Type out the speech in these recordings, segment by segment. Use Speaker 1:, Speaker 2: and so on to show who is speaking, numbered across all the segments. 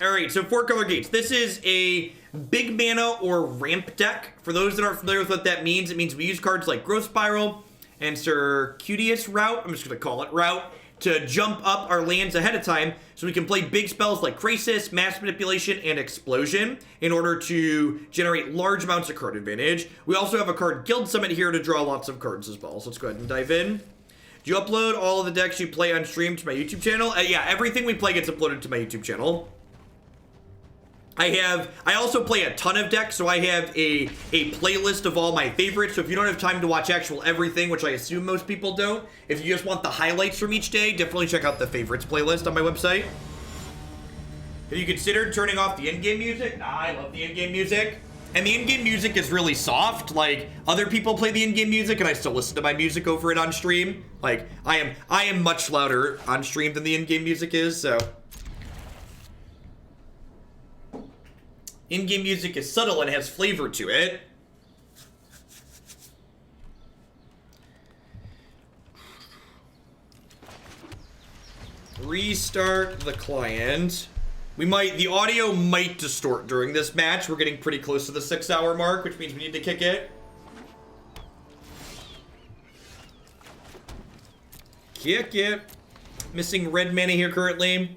Speaker 1: All right, so 4-color gates. This is a big mana or ramp deck. For those that aren't familiar with what that means, it means we use cards like Growth Spiral and Circuitous Route, I'm just going to call it Route, to jump up our lands ahead of time so we can play big spells like Krasis, Mass Manipulation, and Explosion in order to generate large amounts of card advantage. We also have a card Guild Summit here to draw lots of cards as well. So let's go ahead and dive in. Do you upload all of the decks you play on stream to my YouTube channel? Yeah, everything we play gets uploaded to my YouTube channel. I also play a ton of decks, so I have a playlist of all my favorites. So if you don't have time to watch actual everything, which I assume most people don't, if you just want the highlights from each day, definitely check out the favorites playlist on my website. Have you considered turning off the in-game music? Nah, I love the in-game music. And the in-game music is really soft. Like, other people play the in-game music, and I still listen to my music over it on stream. Like, I am much louder on stream than the in-game music is, so... In-game music is subtle and has flavor to it. Restart the client. The audio might distort during this match. We're getting pretty close to the 6-hour mark, which means we need to kick it. Kick it. Missing red mana here currently.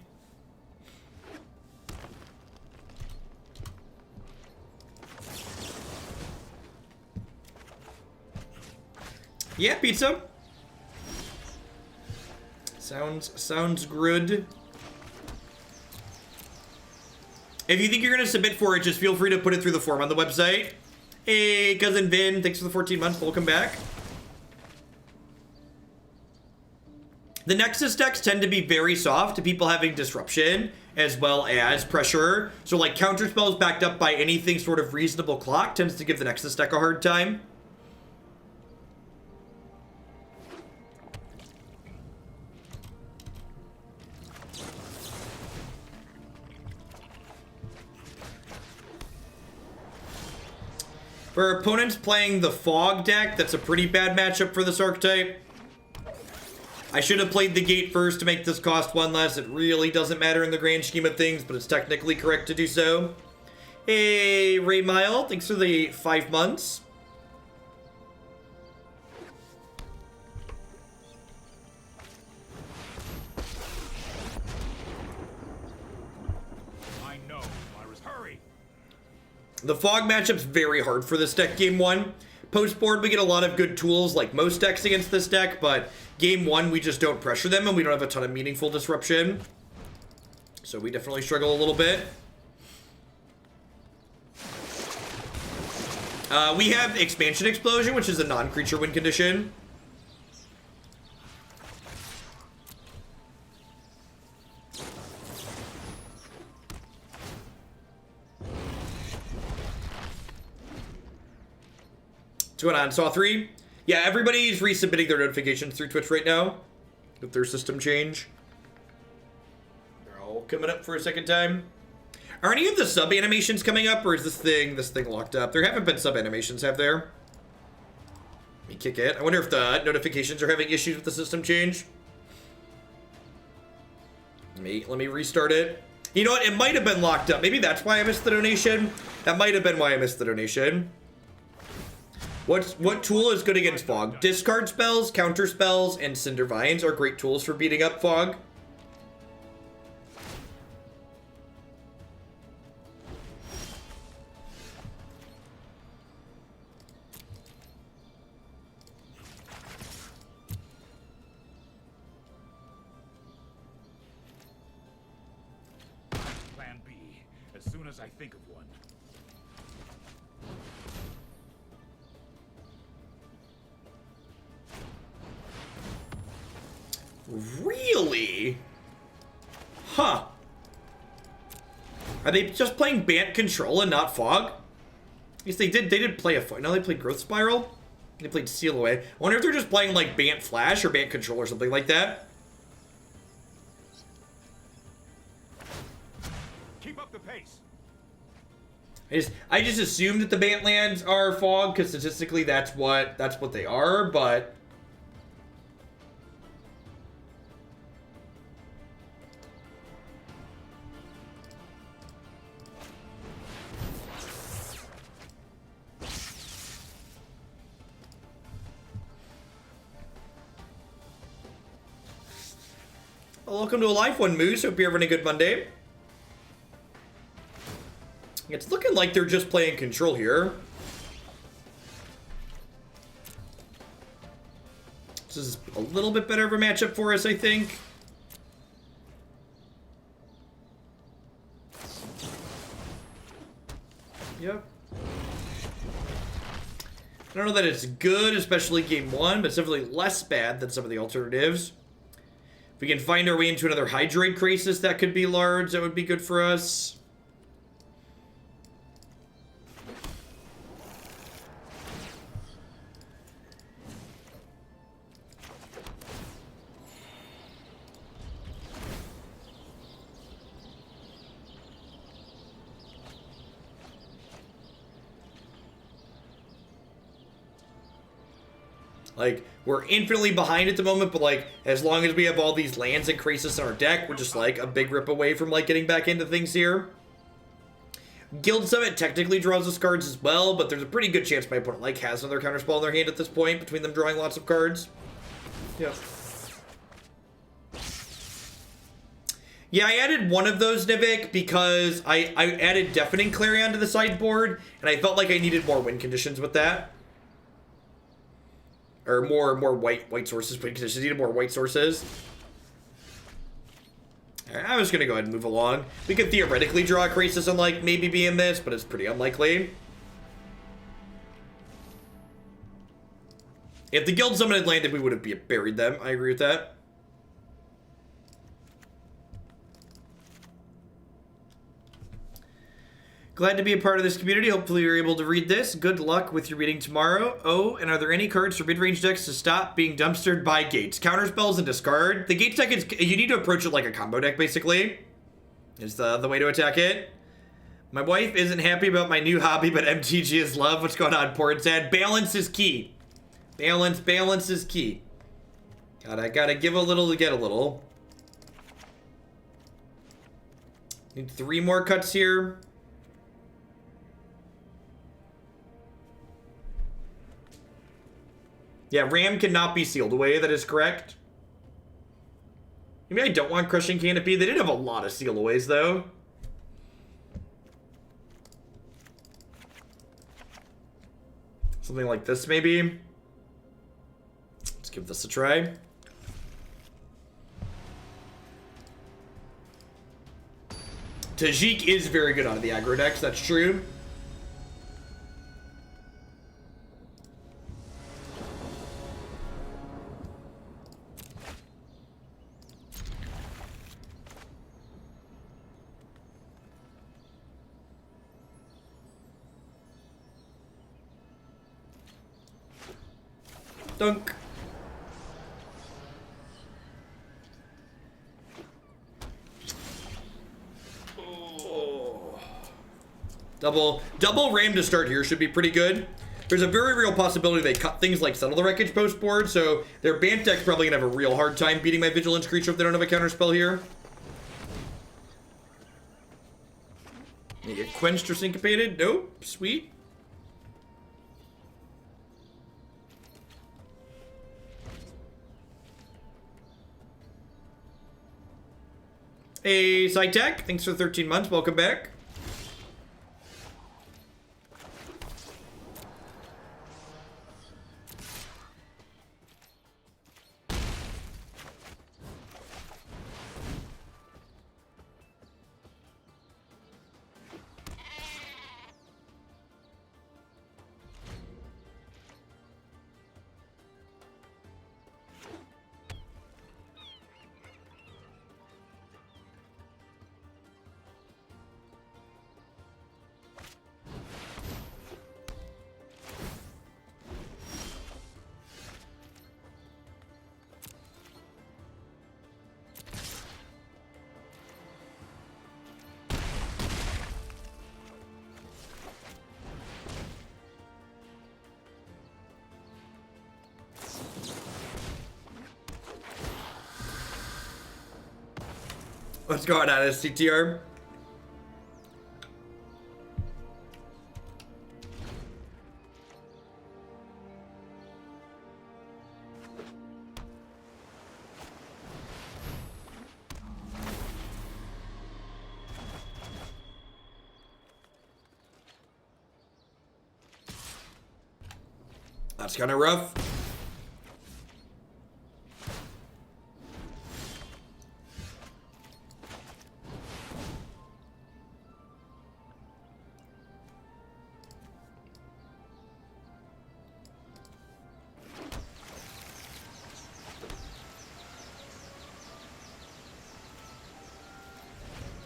Speaker 1: Yeah, pizza. Sounds good. If you think you're gonna submit for it, just feel free to put it through the form on the website. Hey, cousin Vin, thanks for the 14 months. Welcome back. The Nexus decks tend to be very soft to people having disruption as well as pressure. So like counter spells backed up by anything sort of reasonable clock tends to give the Nexus deck a hard time. For opponents playing the Fog deck, that's a pretty bad matchup for this archetype. I should have played the Gate first to make this cost 1 less. It really doesn't matter in the grand scheme of things, but it's technically correct to do so. Hey, Ray Mile, thanks for the 5 months. The Fog matchup's very hard for this deck game 1. Post-board, we get a lot of good tools like most decks against this deck, but game 1, we just don't pressure them and we don't have a ton of meaningful disruption. So we definitely struggle a little bit. We have Expansion Explosion, which is a non-creature win condition. What's going on, Saw 3? Yeah, everybody's resubmitting their notifications through Twitch right now with their system change. They're all coming up for a second time. Are any of the sub animations coming up, or is this thing locked up? There haven't been sub animations, have there? Let me kick it. I wonder if the notifications are having issues with the system change. Let me restart it. You know what? It might have been locked up. Maybe that's why I missed the donation. That might have been why I missed the donation. What tool is good against Fog? Discard spells, counter spells, and Cinder Vines are great tools for beating up Fog.
Speaker 2: Plan B, as soon as I think of one.
Speaker 1: Really? Huh. Are they just playing Bant Control and not Fog? Yes, they did play a Fog. No, they played Growth Spiral. They played Seal Away. I wonder if they're just playing like Bant Flash or Bant Control or something like that.
Speaker 2: Keep up the pace.
Speaker 1: I just assume that the Bant lands are Fog because statistically that's what they are, but Well, welcome to a live one, Moose. Hope you're having a good Monday. It's looking like they're just playing control here. This is a little bit better of a matchup for us, I think. Yep. I don't know that it's good, especially game one, but it's definitely less bad than some of the alternatives. If we can find our way into another Hydroid Krasis, that could be large. That would be good for us. Like, we're infinitely behind at the moment, but, like, as long as we have all these lands and Krasis in our deck, we're just, like, a big rip away from, like, getting back into things here. Guild Summit technically draws us cards as well, but there's a pretty good chance my opponent, like, has another counterspell in their hand at this point, between them drawing lots of cards. Yeah. Yeah, I added one of those, Nivik, because I added Deafening Clarion to the sideboard, and I felt like I needed more win conditions with that. Or more white sources, but because I needed more white sources. Alright, I'm just gonna go ahead and move along. We could theoretically draw a Krasis and, like, maybe be in this, but it's pretty unlikely. If the Guild Summon had landed, we would have buried them. I agree with that. Glad to be a part of this community. Hopefully you're able to read this. Good luck with your reading tomorrow. Oh, and are there any cards for mid-range decks to stop being dumpstered by Gates? Counterspells and discard. The Gates deck is... You need to approach it like a combo deck, basically. Is the way to attack it. My wife isn't happy about my new hobby, but MTG is love. What's going on, poor and sad? Balance is key. Balance is key. Gotta give a little to get a little. Need 3 more cuts here. Yeah, Ram cannot be sealed away. That is correct. Maybe I don't want Crushing Canopy. They did have a lot of seal aways, though. Something like this, maybe. Let's give this a try. Tajik is very good on the aggro decks. That's true. Dunk. Oh. Double Ram to start here should be pretty good. There's a very real possibility they cut things like Settle the Wreckage post board, so their Bant deck's probably gonna have a real hard time beating my Vigilance creature if they don't have a counterspell here. You get quenched or syncopated? Nope. Sweet. Hey, SciTech, thanks for 13 months. Welcome back. What's going on, SCTR? That's kind of rough.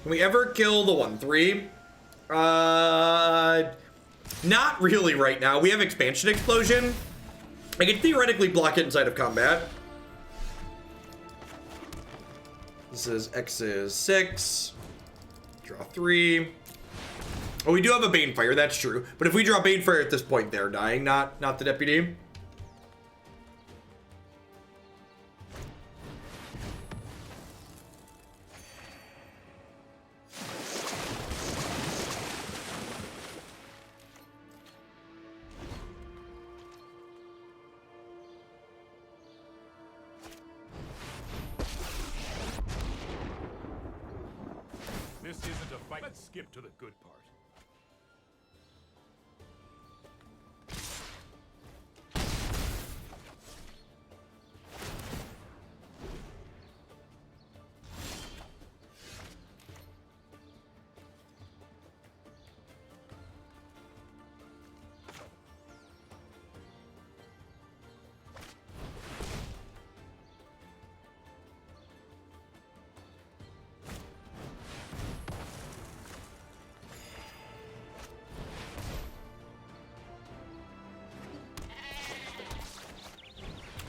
Speaker 1: Can we ever kill the 1/3? Not really right now. We have Expansion Explosion. I could theoretically block it inside of combat. This is X is 6. Draw 3. Oh, we do have a Banefire, that's true. But if we draw Banefire at this point, they're dying, not the deputy.
Speaker 2: This isn't a fight. Let's skip to the good part.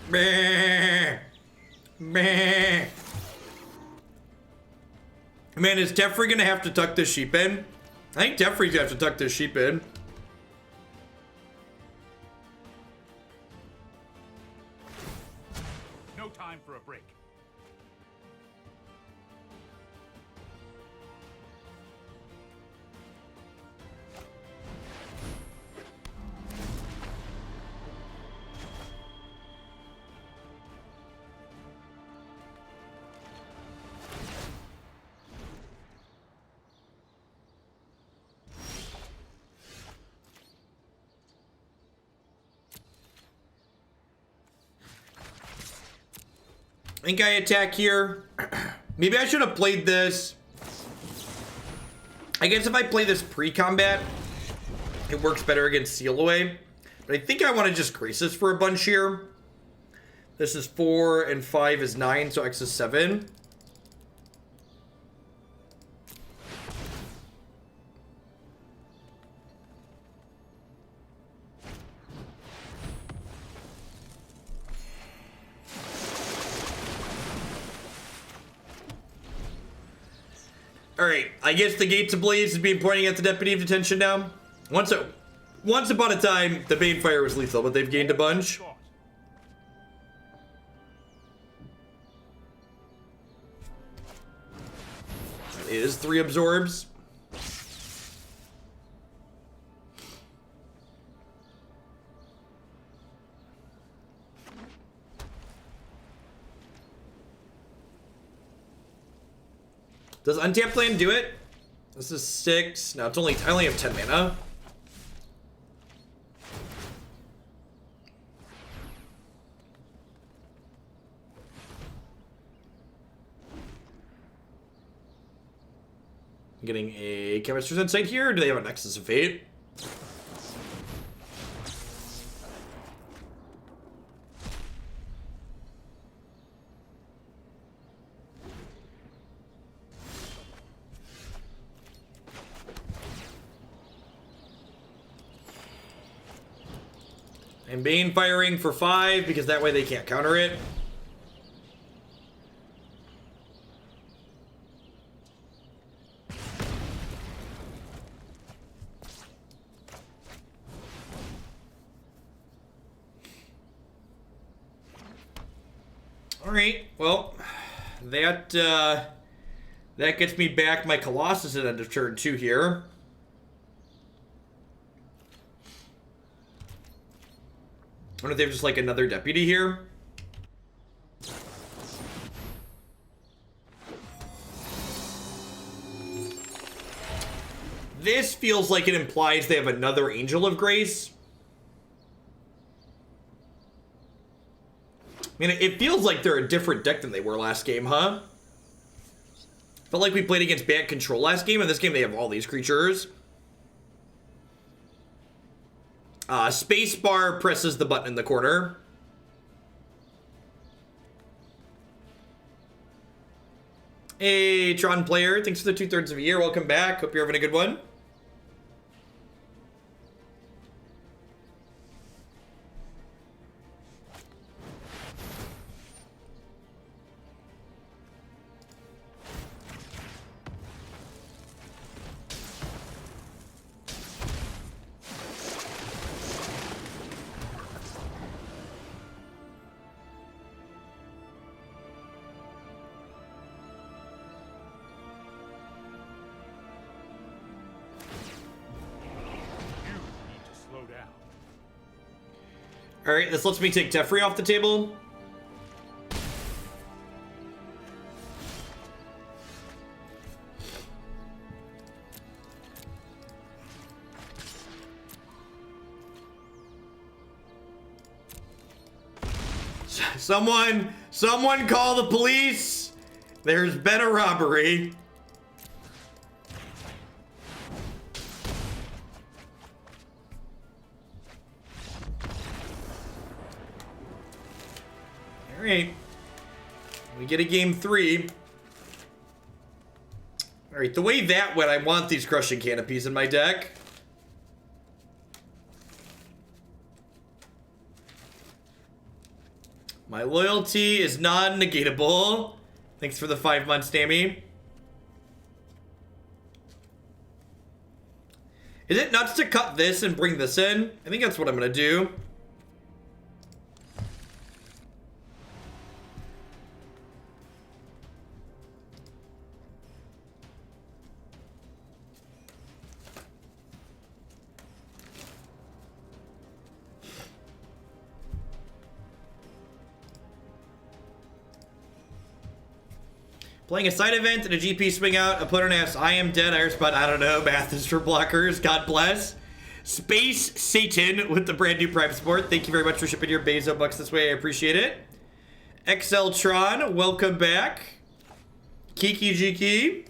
Speaker 1: Meh. Meh. Man, is Teferi gonna have to tuck this sheep in? I think Teferi's gonna have to tuck this sheep in.
Speaker 2: No time for a break.
Speaker 1: I think I attack here. Maybe I should have played this. I guess if I play this pre-combat, it works better against Seal Away. But I think I want to just Krasis for a bunch here. This is 4 and 5 is 9, so X is 7. Alright, I guess the Gates Ablaze is being pointing at the Deputy of Detention now. Once upon a time, the Banefire was lethal, but they've gained a bunch. That is 3 absorbs. Does Untapped Land do it? This is 6. No, it's only, I only have 10 mana. I'm getting a Chemist's Insight here. Or do they have a Nexus of Fate? I'm Bane firing for 5 because that way they can't counter it. All right, well, that gets me back my Colossus at end of turn 2 here. I wonder if they have just like another deputy here. This feels like it implies they have another Angel of Grace. I mean, it feels like they're a different deck than they were last game, huh? Felt like we played against Bant Control last game, and this game they have all these creatures. Spacebar presses the button in the corner. Hey, Tron player, thanks for the 2/3 of a year. Welcome back. Hope you're having a good one. Alright, this lets me take Teferi off the table. Someone call the police! There's been a robbery. Alright. We get a game 3. Alright, the way that went, I want these crushing canopies in my deck. My loyalty is non-negatable. Thanks for the 5 months, Dammy. Is it nuts to cut this and bring this in? I think that's what I'm gonna do. Playing a side event and a GP swing out. Opponent asks, I am dead. I respond, I don't know. Math is for blockers. God bless. Space Satan with the brand new Prime Sport. Thank you very much for shipping your Bezo bucks this way. I appreciate it. XL Tron, welcome back. Kiki Jiki.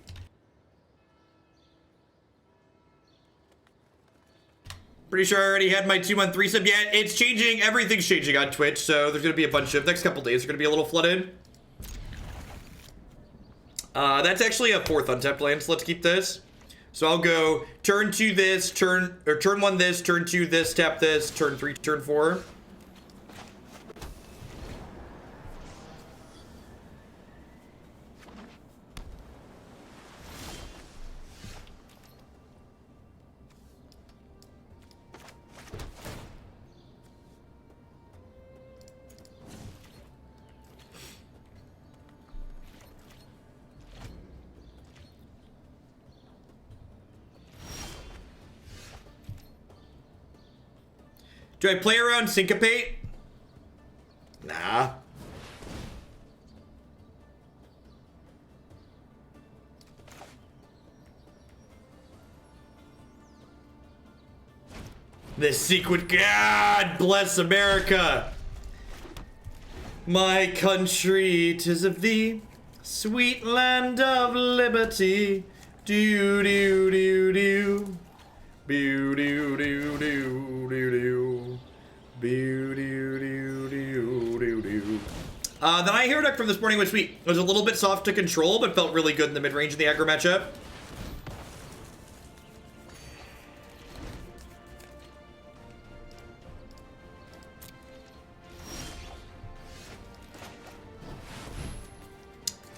Speaker 1: Pretty sure I already had my 2-month resub. Yeah, it's changing. Everything's changing on Twitch. So there's going to be a bunch of, next couple days are going to be a little flooded. That's actually a 4th untapped land, so let's keep this. So I'll go turn 2 this, turn 1 this, turn 2 this, tap this, turn 3, turn 4. Do I play around Syncopate? Nah. This sequence, God bless America. My country, 'tis of thee, sweet land of liberty. Do do do do. Boo doo doo doo doo doo. Boo doo doo doo doo doo. The Night Hero deck from this morning was sweet. It was a little bit soft to control, but felt really good in the mid-range of the aggro matchup.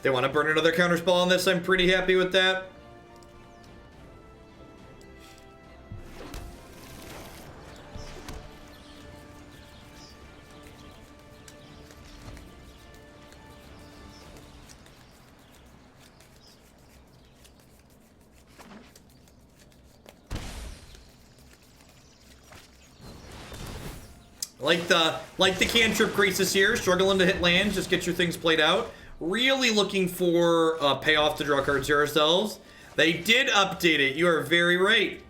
Speaker 1: They want to burn another counterspell on this. I'm pretty happy with that. Like the cantrip Krasis here, struggling to hit land, just get your things played out. Really looking for a payoff to draw cards here ourselves. They did update it. You are very right.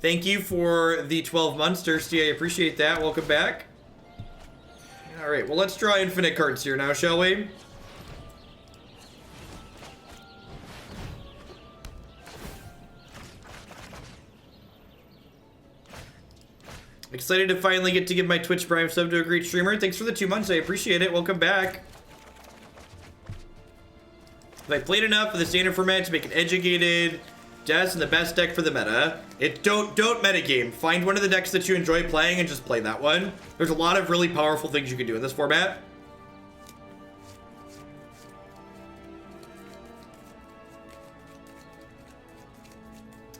Speaker 1: Thank you for the 12 months, Thirsty. I appreciate that. Welcome back. Alright, well, let's draw infinite cards here now, shall we? Excited to finally get to give my Twitch Prime sub to a great streamer. Thanks for the 2 months. I appreciate it. Welcome back. If I played enough of the standard format to make an educated guess and the best deck for the meta, don't metagame. Find one of the decks that you enjoy playing and just play that one. There's a lot of really powerful things you can do in this format.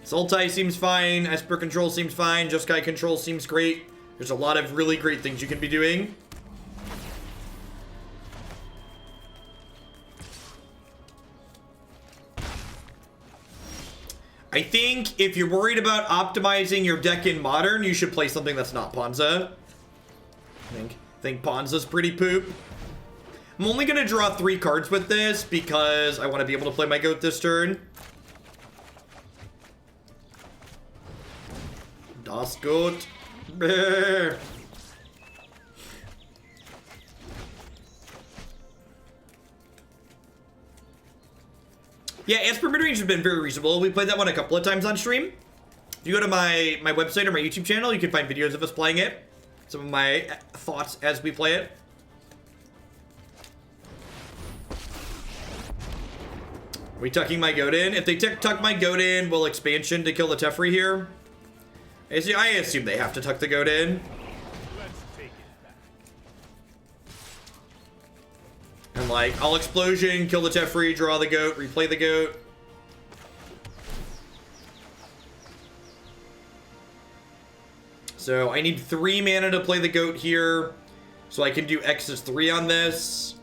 Speaker 1: Sultai seems fine. Esper control seems fine. Jeskai control seems great. There's a lot of really great things you can be doing. I think if you're worried about optimizing your deck in Modern, you should play something that's not Ponza. I think Ponza's pretty poop. I'm only going to draw 3 cards with this because I want to be able to play my goat this turn. Das gut. Brr. Yeah, Esper Midrange has been very reasonable. We played that one a couple of times on stream. If you go to my website or my YouTube channel, you can find videos of us playing it. Some of my thoughts as we play it. Are we tucking my goat in? If they tuck my goat in, will expansion to kill the Teferi here? I assume they have to tuck the goat in.
Speaker 2: Let's take it back.
Speaker 1: And like, I'll explosion, kill the Teferi, draw the goat, replay the goat. So I need 3 mana to play the goat here. So I can do X's 3 on this.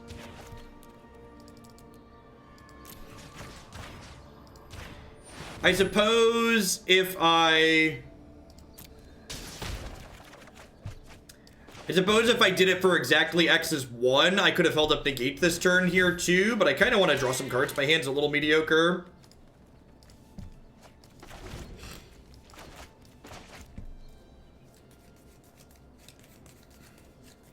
Speaker 1: I suppose if I did it for exactly X's 1, I could have held up the gate this turn here too, but I kind of want to draw some cards. My hand's a little mediocre.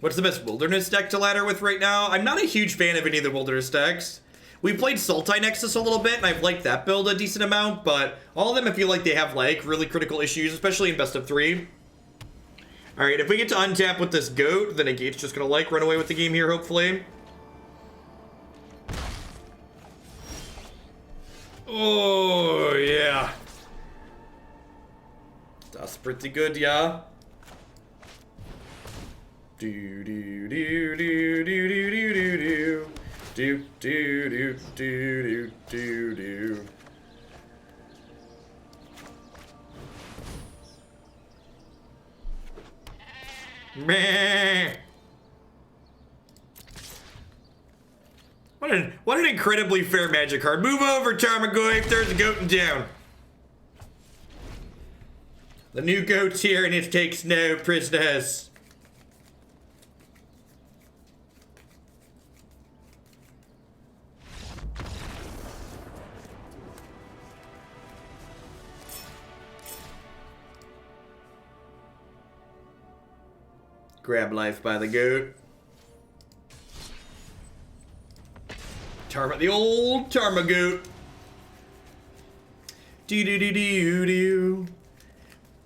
Speaker 1: What's the best Wilderness deck to ladder with right now? I'm not a huge fan of any of the Wilderness decks. We played Sultai Nexus a little bit, and I've liked that build a decent amount, but all of them I feel like they have like really critical issues, especially in best of 3. Alright, if we get to untap with this goat, then a gate's just gonna like run away with the game here, hopefully. Oh, yeah. That's pretty good, yeah. Do do do do do do do do do do do do do do. Meh. What an incredibly fair Magic card. Move over, Tarmogoyf. There's a goat in town. The new goat's here and it takes no prisoners. Grab life by the goat. The old Tarmogoyf. Do.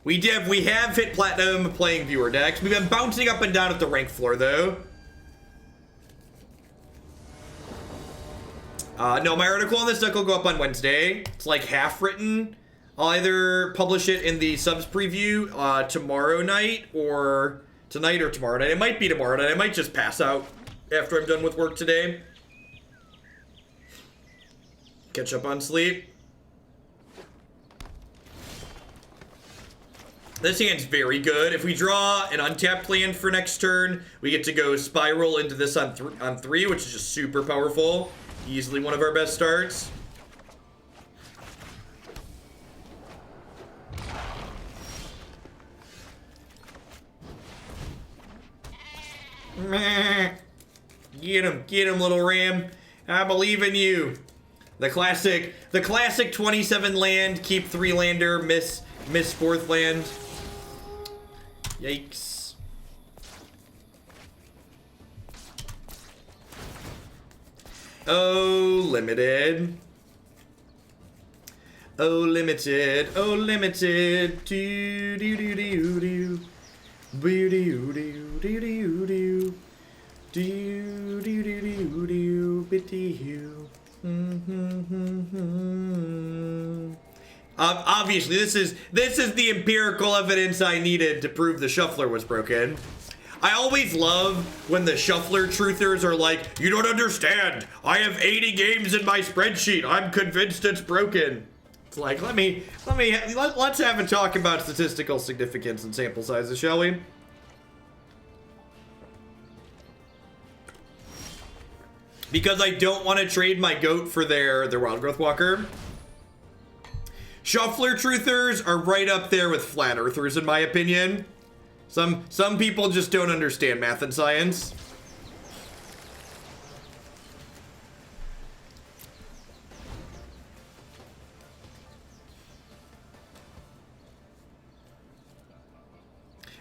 Speaker 1: We have hit platinum playing viewer decks. We've been bouncing up and down at the rank floor though. No, my article on this deck will go up on Wednesday. It's like half written. I'll either publish it in the subs preview tomorrow night or tonight or tomorrow night. It might be tomorrow night. I might just pass out after I'm done with work today. Catch up on sleep. This hand's very good. If we draw an untapped land for next turn, we get to go spiral into this on 3, which is just super powerful. Easily one of our best starts. Get him, little ram. I believe in you. The classic 27 land, keep 3 lander, miss 4th land. Yikes. Oh, limited. Oh, limited. Oh, limited. Do do do do do. Do do do do do do. Do do do do do. Bitty. Obviously, this is the empirical evidence I needed to prove the shuffler was broken. I always love when the shuffler truthers are like, "You don't understand. I have 80 games in my spreadsheet. I'm convinced it's broken." It's like, let's have a talk about statistical significance and sample sizes, shall we? Because I don't want to trade my goat for their Wild Growth Walker. Shuffler truthers are right up there with flat earthers, in my opinion. Some people just don't understand math and science.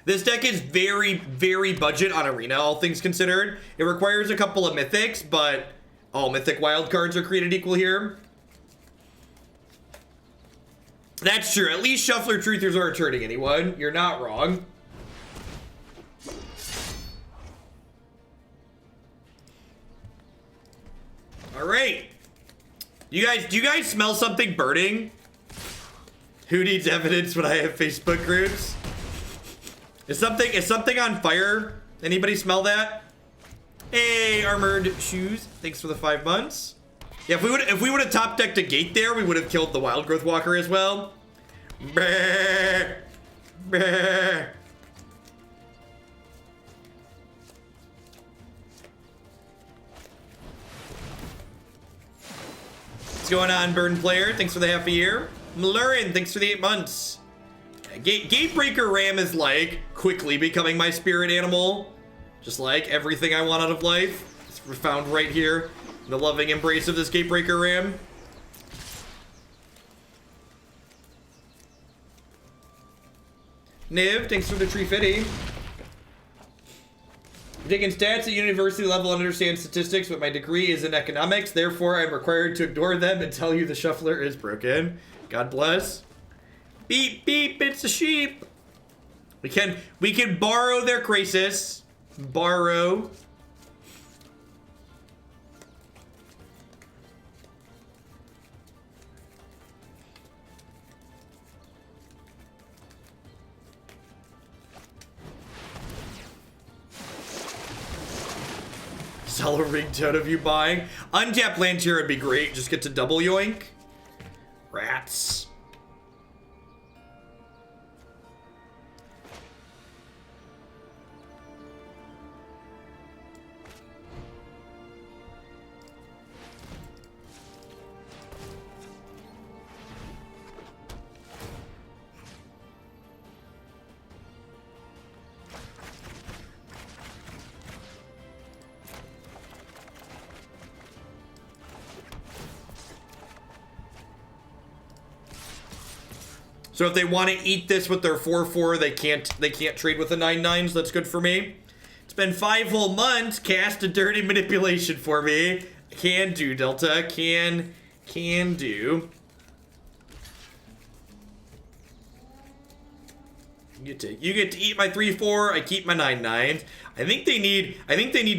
Speaker 1: This deck is very, very budget on Arena, all things considered. It requires a couple of mythics, but all mythic wild cards are created equal here. That's true. At least Shuffler Truthers aren't hurting anyone. You're not wrong. All right. Do you guys smell something burning? Who needs evidence when I have Facebook groups? Is something on fire? Anybody smell that? Hey, Armored Shoes. Thanks for the 5 months. Yeah, if we would have top decked a gate there, we would have killed the Wild Growth Walker as well. Bah, bah. What's going on, Burn Player? Thanks for the half a year. Malurin, thanks for the 8 months. Gatebreaker Ram is like quickly becoming my spirit animal. Just like everything I want out of life. It's found right here in the loving embrace of this Gatebreaker Ram. Niv, thanks for the tree fitty. I'm taking stats at university level and understand statistics, but my degree is in economics. Therefore, I'm required to ignore them and tell you the shuffler is broken. God bless. Beep, beep, it's a sheep. We can borrow their Krasis. Borrow. Sell a ringtone of you buying. Untap land here would be great. Just get to double yoink. Rats. So if they want to eat this with their 4/4, they can't trade with the 9/9s. That's good for me. It's been 5 whole months. Cast a dirty manipulation for me. Can do, Delta. Can do. You get to eat my 3/4. I keep my 9/9s. I think they need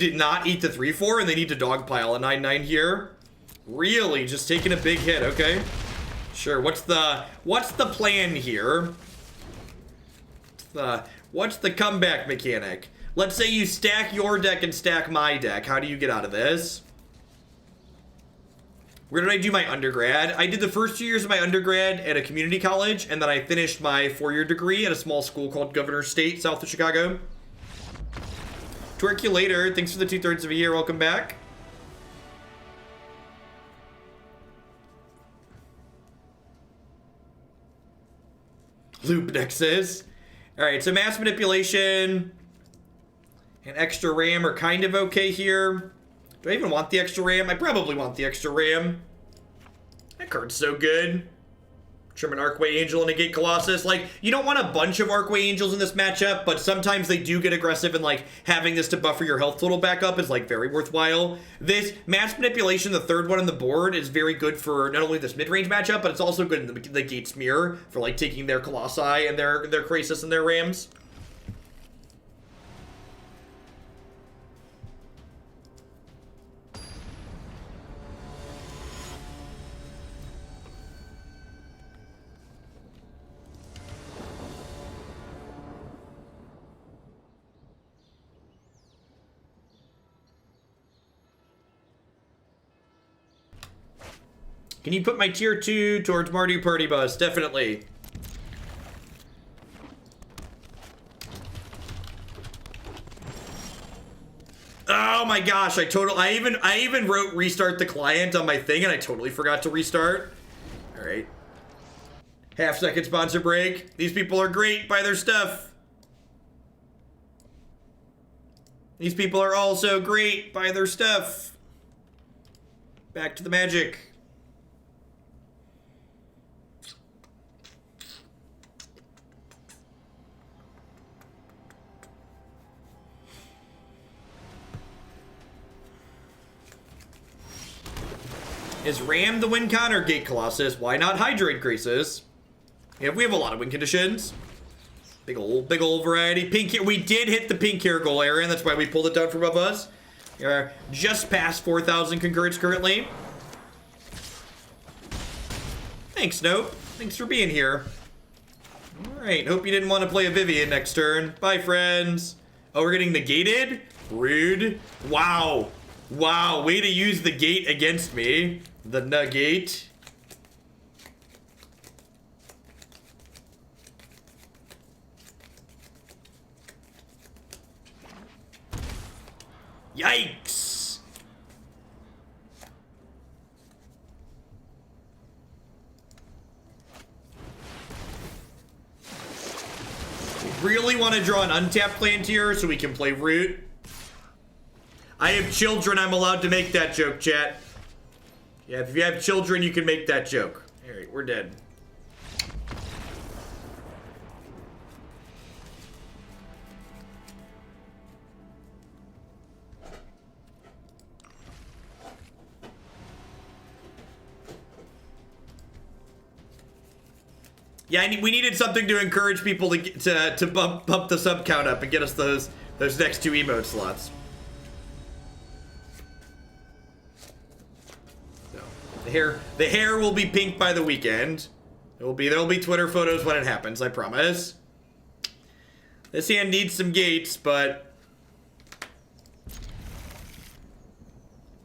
Speaker 1: to not eat the 3/4 and they need to dogpile a 9/9 here. Really, just taking a big hit. Okay. Sure, what's the plan here? What's the comeback mechanic? Let's say you stack your deck and stack my deck. How do you get out of this? Where did I do my undergrad? I did the first 2 years of my undergrad at a community college, and then I finished my 4-year degree at a small school called Governor State, south of Chicago. Twerk you later. Thanks for the 2/3 of a year. Welcome back. Loop Nexus. Alright, so mass manipulation and extra RAM are kind of okay here. Do I even want the extra RAM? I probably want the extra RAM. That card's so good. Trim an Archway Angel and a Gate Colossus. Like, you don't want a bunch of Archway Angels in this matchup, but sometimes they do get aggressive, and like having this to buffer your health total back up is like very worthwhile. This Mass Manipulation, the third one on the board, is very good for not only this mid-range matchup, but it's also good in the Gate's Mirror for like taking their Colossi and their Krasis and their Rams. Can you put my tier 2 towards Mardu Party Bus? Definitely. Oh my gosh, I even wrote restart the client on my thing and I totally forgot to restart. All right. Half-second sponsor break. These people are great. Buy their stuff. These people are also great. Buy their stuff. Back to the magic. Is Ram the win con or Gate Colossus? Why not Hydroid Krasis? Yeah, we have a lot of win conditions. Big old variety. Pink here. We did hit the pink hair goal area, and that's why we pulled it down from above us. We are just past 4,000 concurrents currently. Thanks, Nope. Thanks for being here. Alright, hope you didn't want to play a Vivian next turn. Bye, friends. Oh, we're getting negated? Rude. Wow. Wow, way to use the gate against me. The Nugate. Yikes! We really want to draw an untapped land here so we can play Root. I have children, I'm allowed to make that joke, chat. Yeah, if you have children, you can make that joke. Alright, we're dead. Yeah, we needed something to encourage people to bump the sub count up and get us those next 2 emote slots. The hair will be pink by the weekend. There'll be Twitter photos when it happens, I promise. This hand needs some gates, but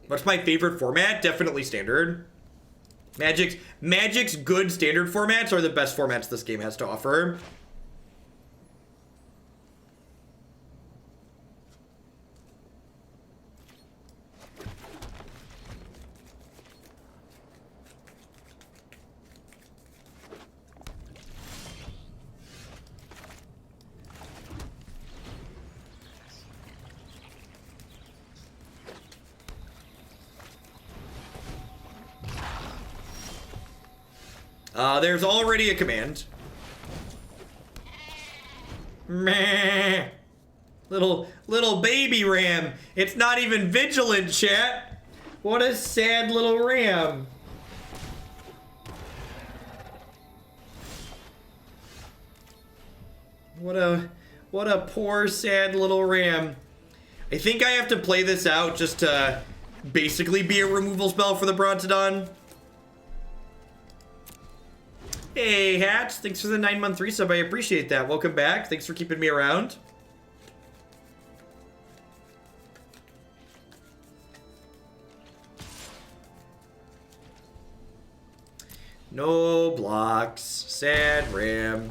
Speaker 1: what's my favorite format? Definitely standard. Magic's good standard formats are the best formats this game has to offer. There's already a command. Meh. Little baby ram. It's not even vigilant, chat. What a sad little ram. What a poor, sad little ram. I think I have to play this out just to basically be a removal spell for the Brontodon. Hey, Hats. Thanks for the 9-month resub. I appreciate that. Welcome back. Thanks for keeping me around. No blocks. Sad ram.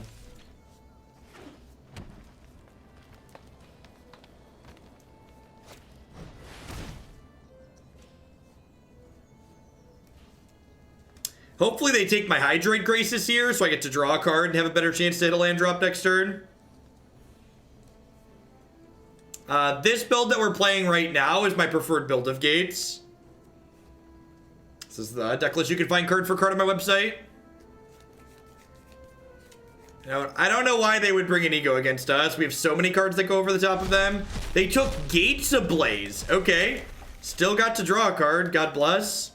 Speaker 1: Hopefully they take my Hydroid Krasis here so I get to draw a card and have a better chance to hit a land drop next turn. This build that we're playing right now is my preferred build of Gates. This is the decklist you can find card for card on my website. I don't know why they would bring an Ego against us. We have so many cards that go over the top of them. They took Gates Ablaze. Okay. Still got to draw a card. God bless.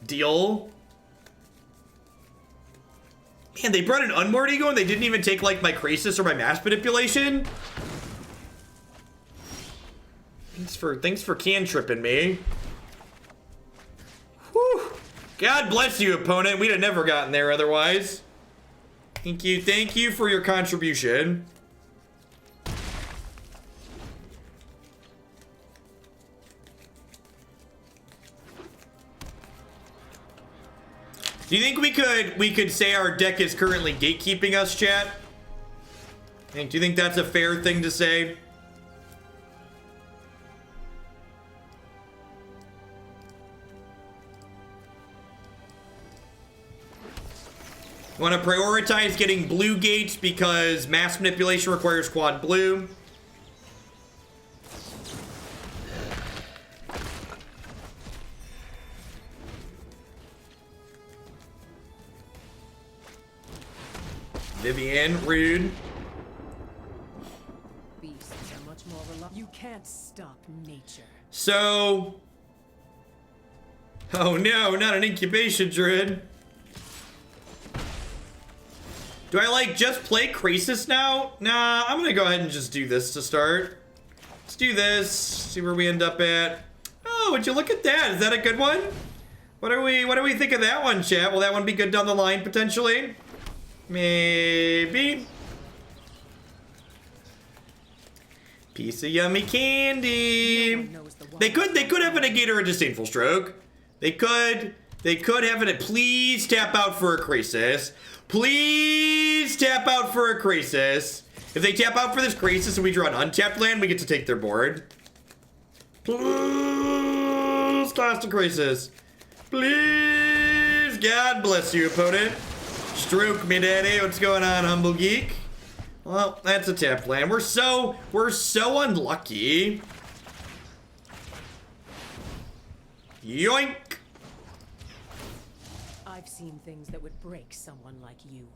Speaker 1: Deal. Man, they brought an Unmoored Ego and they didn't even take, like, my Krasis or my Mass Manipulation. Thanks for cantripping me. Whew. God bless you, opponent. We'd have never gotten there otherwise. Thank you for your contribution. Do you think we could say our deck is currently gatekeeping us, chat? Do you think that's a fair thing to say? Want to prioritize getting blue gates because mass manipulation requires quad blue. Vivian, rude.
Speaker 3: Beasts are much more reliable. You can't stop nature.
Speaker 1: So, oh no, not an incubation druid. Do I, like, just play Krasis now? Nah, I'm gonna go ahead and just do this to start. Let's do this, see where we end up at. Oh, would you look at that? Is that a good one? What do we think of that one, chat? Will that one be good down the line, potentially? Maybe. Piece of yummy candy. They could have a negate or a disdainful stroke. They could have it. Please tap out for a Krasis. Please tap out for a Krasis. If they tap out for this Krasis and we draw an untapped land, we get to take their board. Please cast a Krasis. Please. God bless you, opponent. Stroke me, daddy. What's going on, humble geek? Well, that's a tapped land. We're so unlucky. Yoink.
Speaker 3: I've seen things that would break someone like you.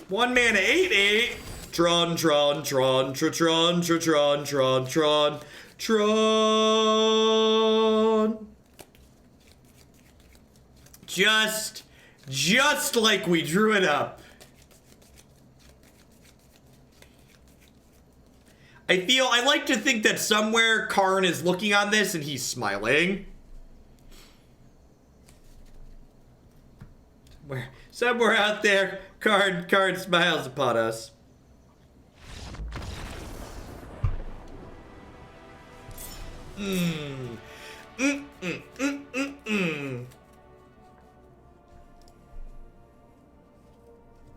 Speaker 1: 1 mana, 8/8. Tron. Just like we drew it up. I like to think that somewhere Karn is looking on this and he's smiling. Somewhere out there, Karn smiles upon us.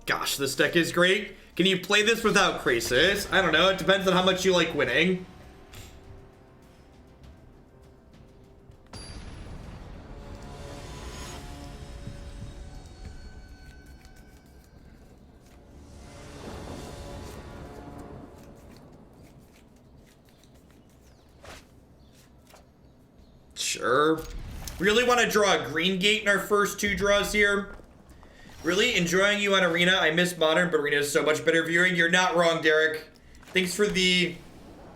Speaker 1: Gosh, this deck is great. Can you play this without Krasis? I don't know. It depends on how much you like winning. Sure. Really want to draw a green gate in our first 2 draws here. Really enjoying you on Arena. I miss Modern, but Arena is so much better viewing. You're not wrong, Derek. Thanks for the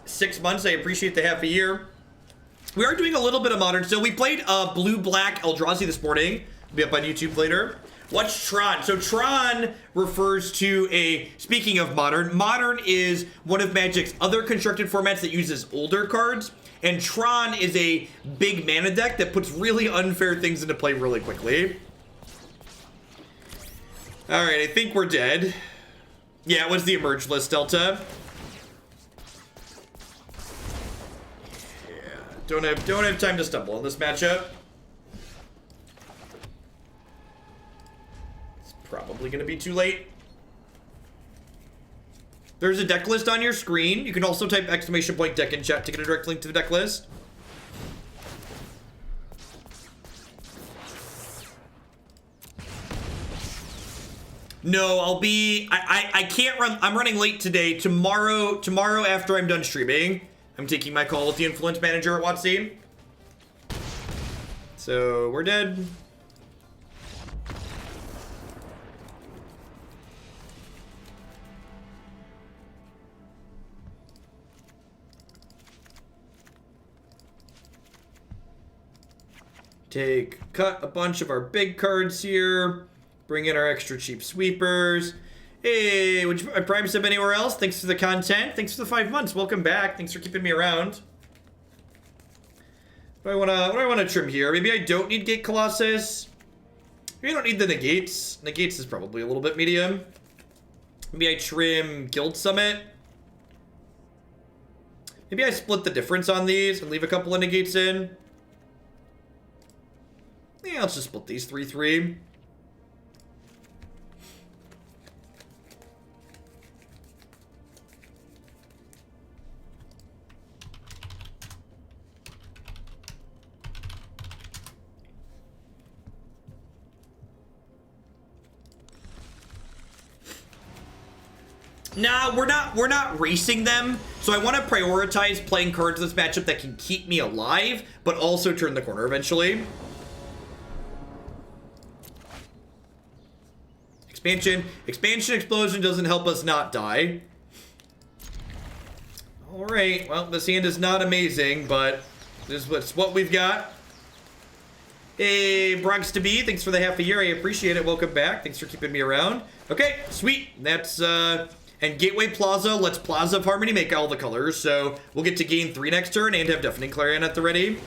Speaker 1: 6 months. I appreciate the half a year. We are doing a little bit of Modern still. We played Blue-Black Eldrazi this morning. It'll be up on YouTube later. What's Tron? So Tron refers to a, speaking of Modern, Modern is one of Magic's other constructed formats that uses older cards. And Tron is a big mana deck that puts really unfair things into play really quickly. Alright, I think we're dead. Yeah, it was the Emerge list, Delta. Yeah, don't have time to stumble in this matchup. It's probably gonna be too late. There's a deck list on your screen. You can also type !deck in chat to get a direct link to the deck list. No, I can't run. I'm running late today. Tomorrow after I'm done streaming, I'm taking my call with the influence manager at WotC. So we're dead. Cut a bunch of our big cards here. Bring in our extra cheap sweepers. Hey, would you prime sub anywhere else? Thanks for the content. Thanks for the 5 months. Welcome back. Thanks for keeping me around. What do I wanna trim here? Maybe I don't need Gate Colossus. Maybe I don't need the negates. Negates is probably a little bit medium. Maybe I trim Guild Summit. Maybe I split the difference on these and leave a couple of negates in. Yeah, let's just split these 3-3. Nah, we're not racing them. So I want to prioritize playing cards in this matchup that can keep me alive, but also turn the corner eventually. Expansion explosion doesn't help us not die. All right, well, this hand is not amazing, but this is what we've got. Hey, Bronx to be, thanks for the half a year. I appreciate it. Welcome back. Thanks for keeping me around. Okay, sweet. That's and Gateway Plaza lets Plaza of Harmony make all the colors, so we'll get to gain 3 next turn and have Deafening Clarion at the ready.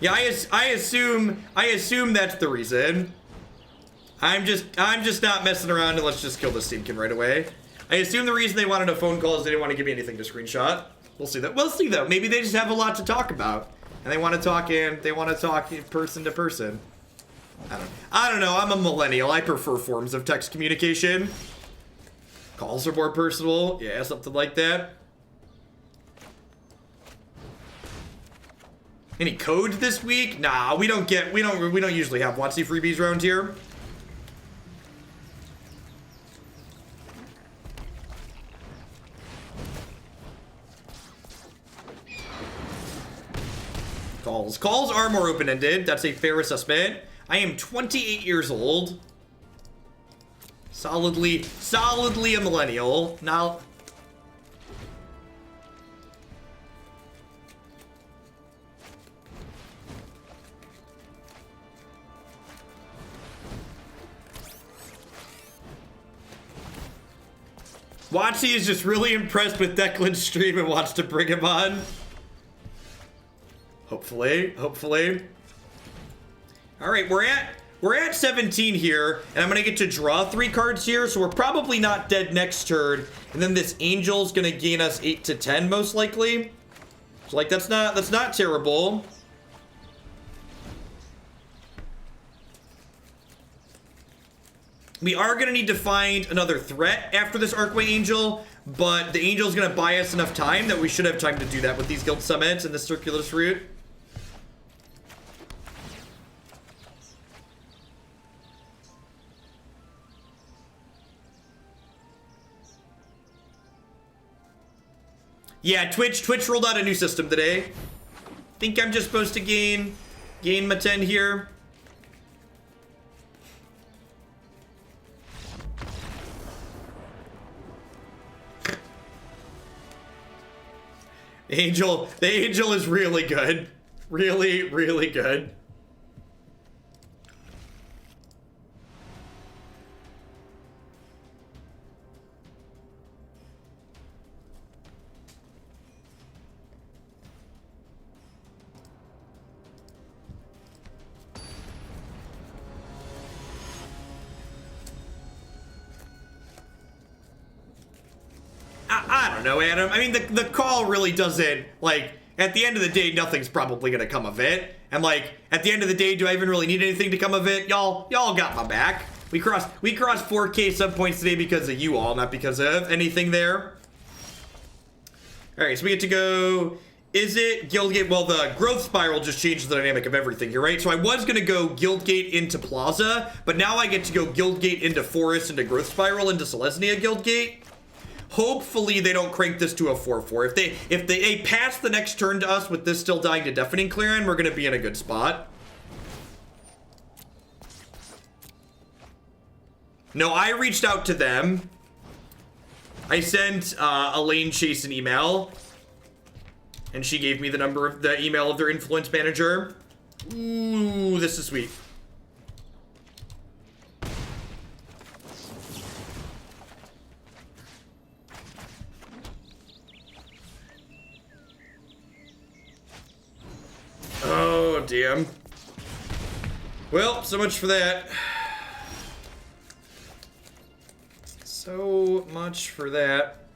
Speaker 1: Yeah, I assume that's the reason. I'm just not messing around, and let's just kill this Steamkin right away. I assume the reason they wanted a phone call is they didn't want to give me anything to screenshot. We'll see that. We'll see though. Maybe they just have a lot to talk about, and they want to talk person to person. I don't know. I'm a millennial. I prefer forms of text communication. Calls are more personal. Yeah, something like that. Any codes this week? Nah, we don't usually have WotC freebies around here. Calls are more open-ended. That's a fair assessment. I am 28 years old. Solidly a millennial. Now, WotC is just really impressed with Declan's stream and wants to bring him on. Hopefully. All right, we're at 17 here, and I'm gonna get to draw 3 cards here, so we're probably not dead next turn. And then this Angel's gonna gain us 8 to 10 most likely. So like that's not terrible. We are gonna need to find another threat after this Archway Angel, but the Angel's gonna buy us enough time that we should have time to do that with these Guild Summits and the Circuitous Route. Yeah, Twitch rolled out a new system today. Think I'm just supposed to gain my 10 here. The angel is really good. Really good. I don't know, Adam. I mean, the call really doesn't, like, at the end of the day, nothing's probably gonna come of it. And, like, at the end of the day, do I even really need anything to come of it? Y'all got my back. We crossed 4K sub points today because of you all, not because of anything there. All right, so we get to go Izzet Guildgate. Well, the growth spiral just changed the dynamic of everything here, right? So I was gonna go Guildgate into Plaza, but now I get to go Guildgate into Forest, into growth spiral, into Selesnya Guildgate. Hopefully they don't crank this to a 4-4. If they pass the next turn to us with this still dying to Deafening Clarion, we're gonna be in a good spot. No, I reached out to them. I sent Elaine Chase an email. And she gave me the email of their influence manager. Ooh, this is sweet. Oh, damn. Well, so much for that. So much for that.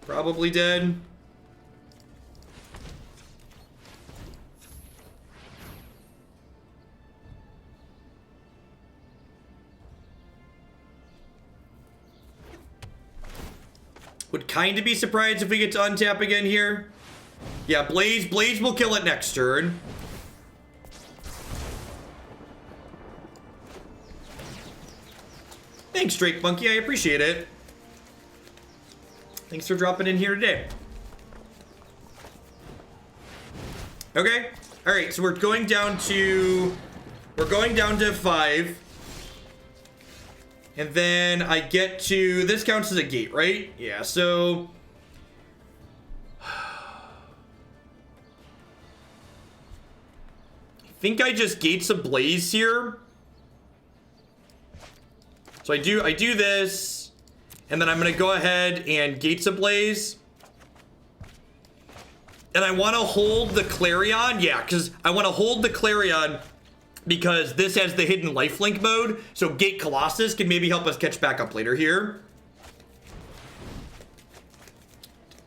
Speaker 1: Probably dead. Would kind of be surprised if we get to untap again here. Yeah, Blaze will kill it next turn. Thanks, Drake Monkey. I appreciate it. Thanks for dropping in here today. Okay. All right. So we're going down to 5, and then I get to this counts as a gate, right? Yeah. So. I think I just Gates Ablaze here. So I do this, and then I'm gonna go ahead and Gates Ablaze. And I want to hold the Clarion, yeah, because I want to hold the Clarion because this has the hidden lifelink mode, so Gate Colossus can maybe help us catch back up later here.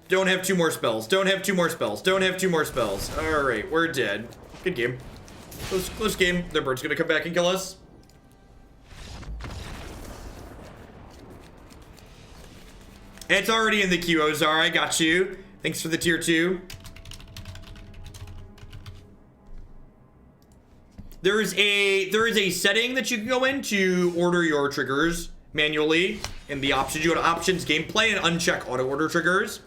Speaker 1: Don't have 2 more spells. Don't have 2 more spells. Don't have 2 more spells. All right, we're dead. Good game. Close game. Their bird's gonna come back and kill us. It's already in the queue, Ozar. I got you. Thanks for the tier 2. There is a setting that you can go in to order your triggers manually. In the options, you go to options, gameplay, and uncheck auto order triggers.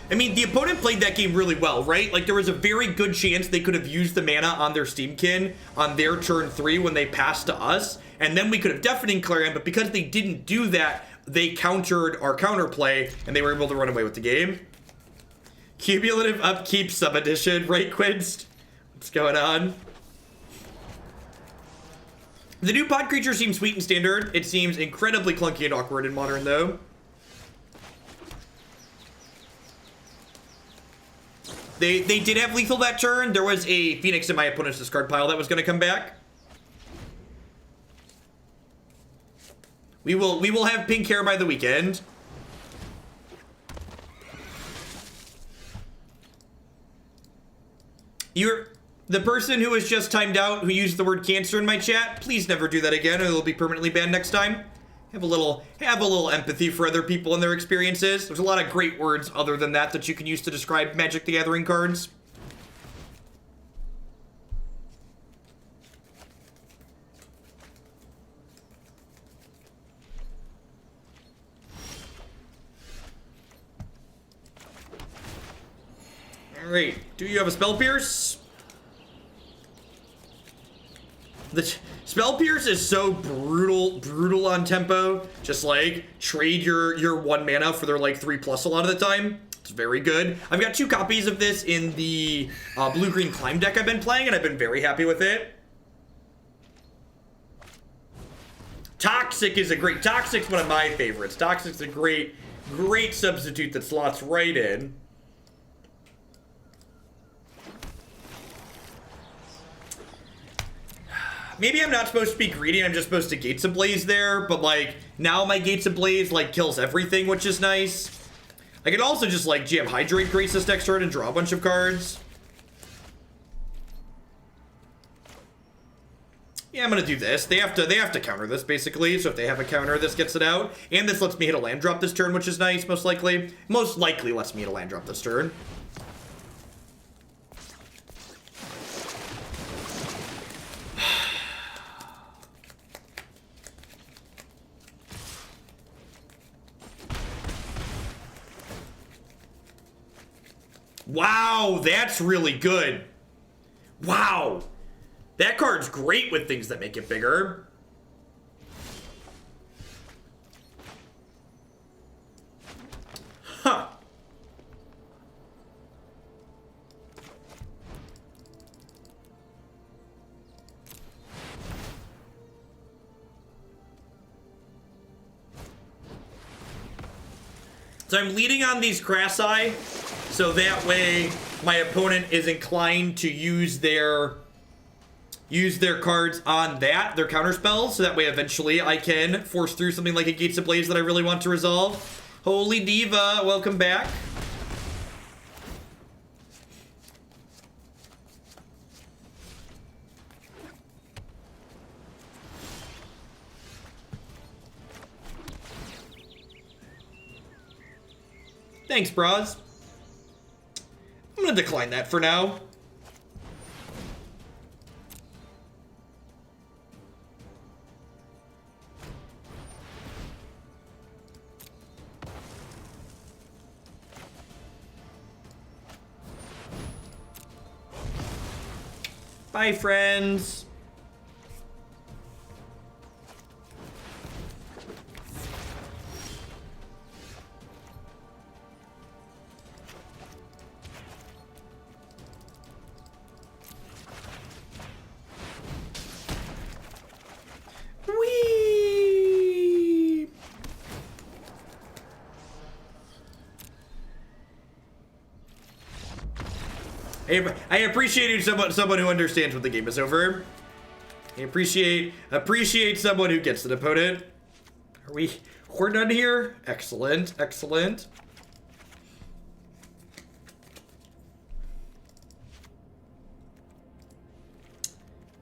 Speaker 1: I mean, the opponent played that game really well, right? Like, there was a very good chance they could have used the mana on their Steamkin on their turn 3 when they passed to us, and then we could have Deafening Clarion, but because they didn't do that, they countered our counterplay, and they were able to run away with the game. Cumulative upkeep sub-edition, right, Quinst? What's going on? The new pod creature seems sweet in standard. It seems incredibly clunky and awkward in modern, though. They did have lethal that turn. There was a Phoenix in my opponent's discard pile that was going to come back. We will have pink hair by the weekend. You're the person who was just timed out who used the word cancer in my chat. Please never do that again, or it'll be permanently banned next time. Have a little empathy for other people and their experiences. There's a lot of great words other than that you can use to describe Magic the Gathering cards. Alright, do you have a Spell Pierce? The Spell Pierce is so brutal on tempo. Just like trade your 1 mana for their like 3+ a lot of the time. It's very good. I've got 2 copies of this in the blue-green climb deck I've been playing, and I've been very happy with it. Toxic's one of my favorites. Toxic's a great substitute that slots right in. Maybe I'm not supposed to be greedy and I'm just supposed to Gates Ablaze there, but like, now my Gates Ablaze like kills everything, which is nice. I could also just like jam Hydroid Krasis next turn and draw a bunch of cards. Yeah, I'm gonna do this. They have to counter this basically, so if they have a counter, this gets it out. And this lets me hit a land drop this turn, which is nice, most likely. Most likely lets me hit a land drop this turn. Wow, that's really good. Wow. That card's great with things that make it bigger. Huh. So I'm leading on these Krasi, so that way my opponent is inclined to use their cards on that, their counter spells, so that way eventually I can force through something like a Gates Ablaze that I really want to resolve. Holy Diva, welcome back. Thanks, bros. I'm gonna decline that for now. Bye, friends. Whee! I appreciate someone who understands what the game is over. I appreciate someone who gets an opponent. We're done here? Excellent, excellent.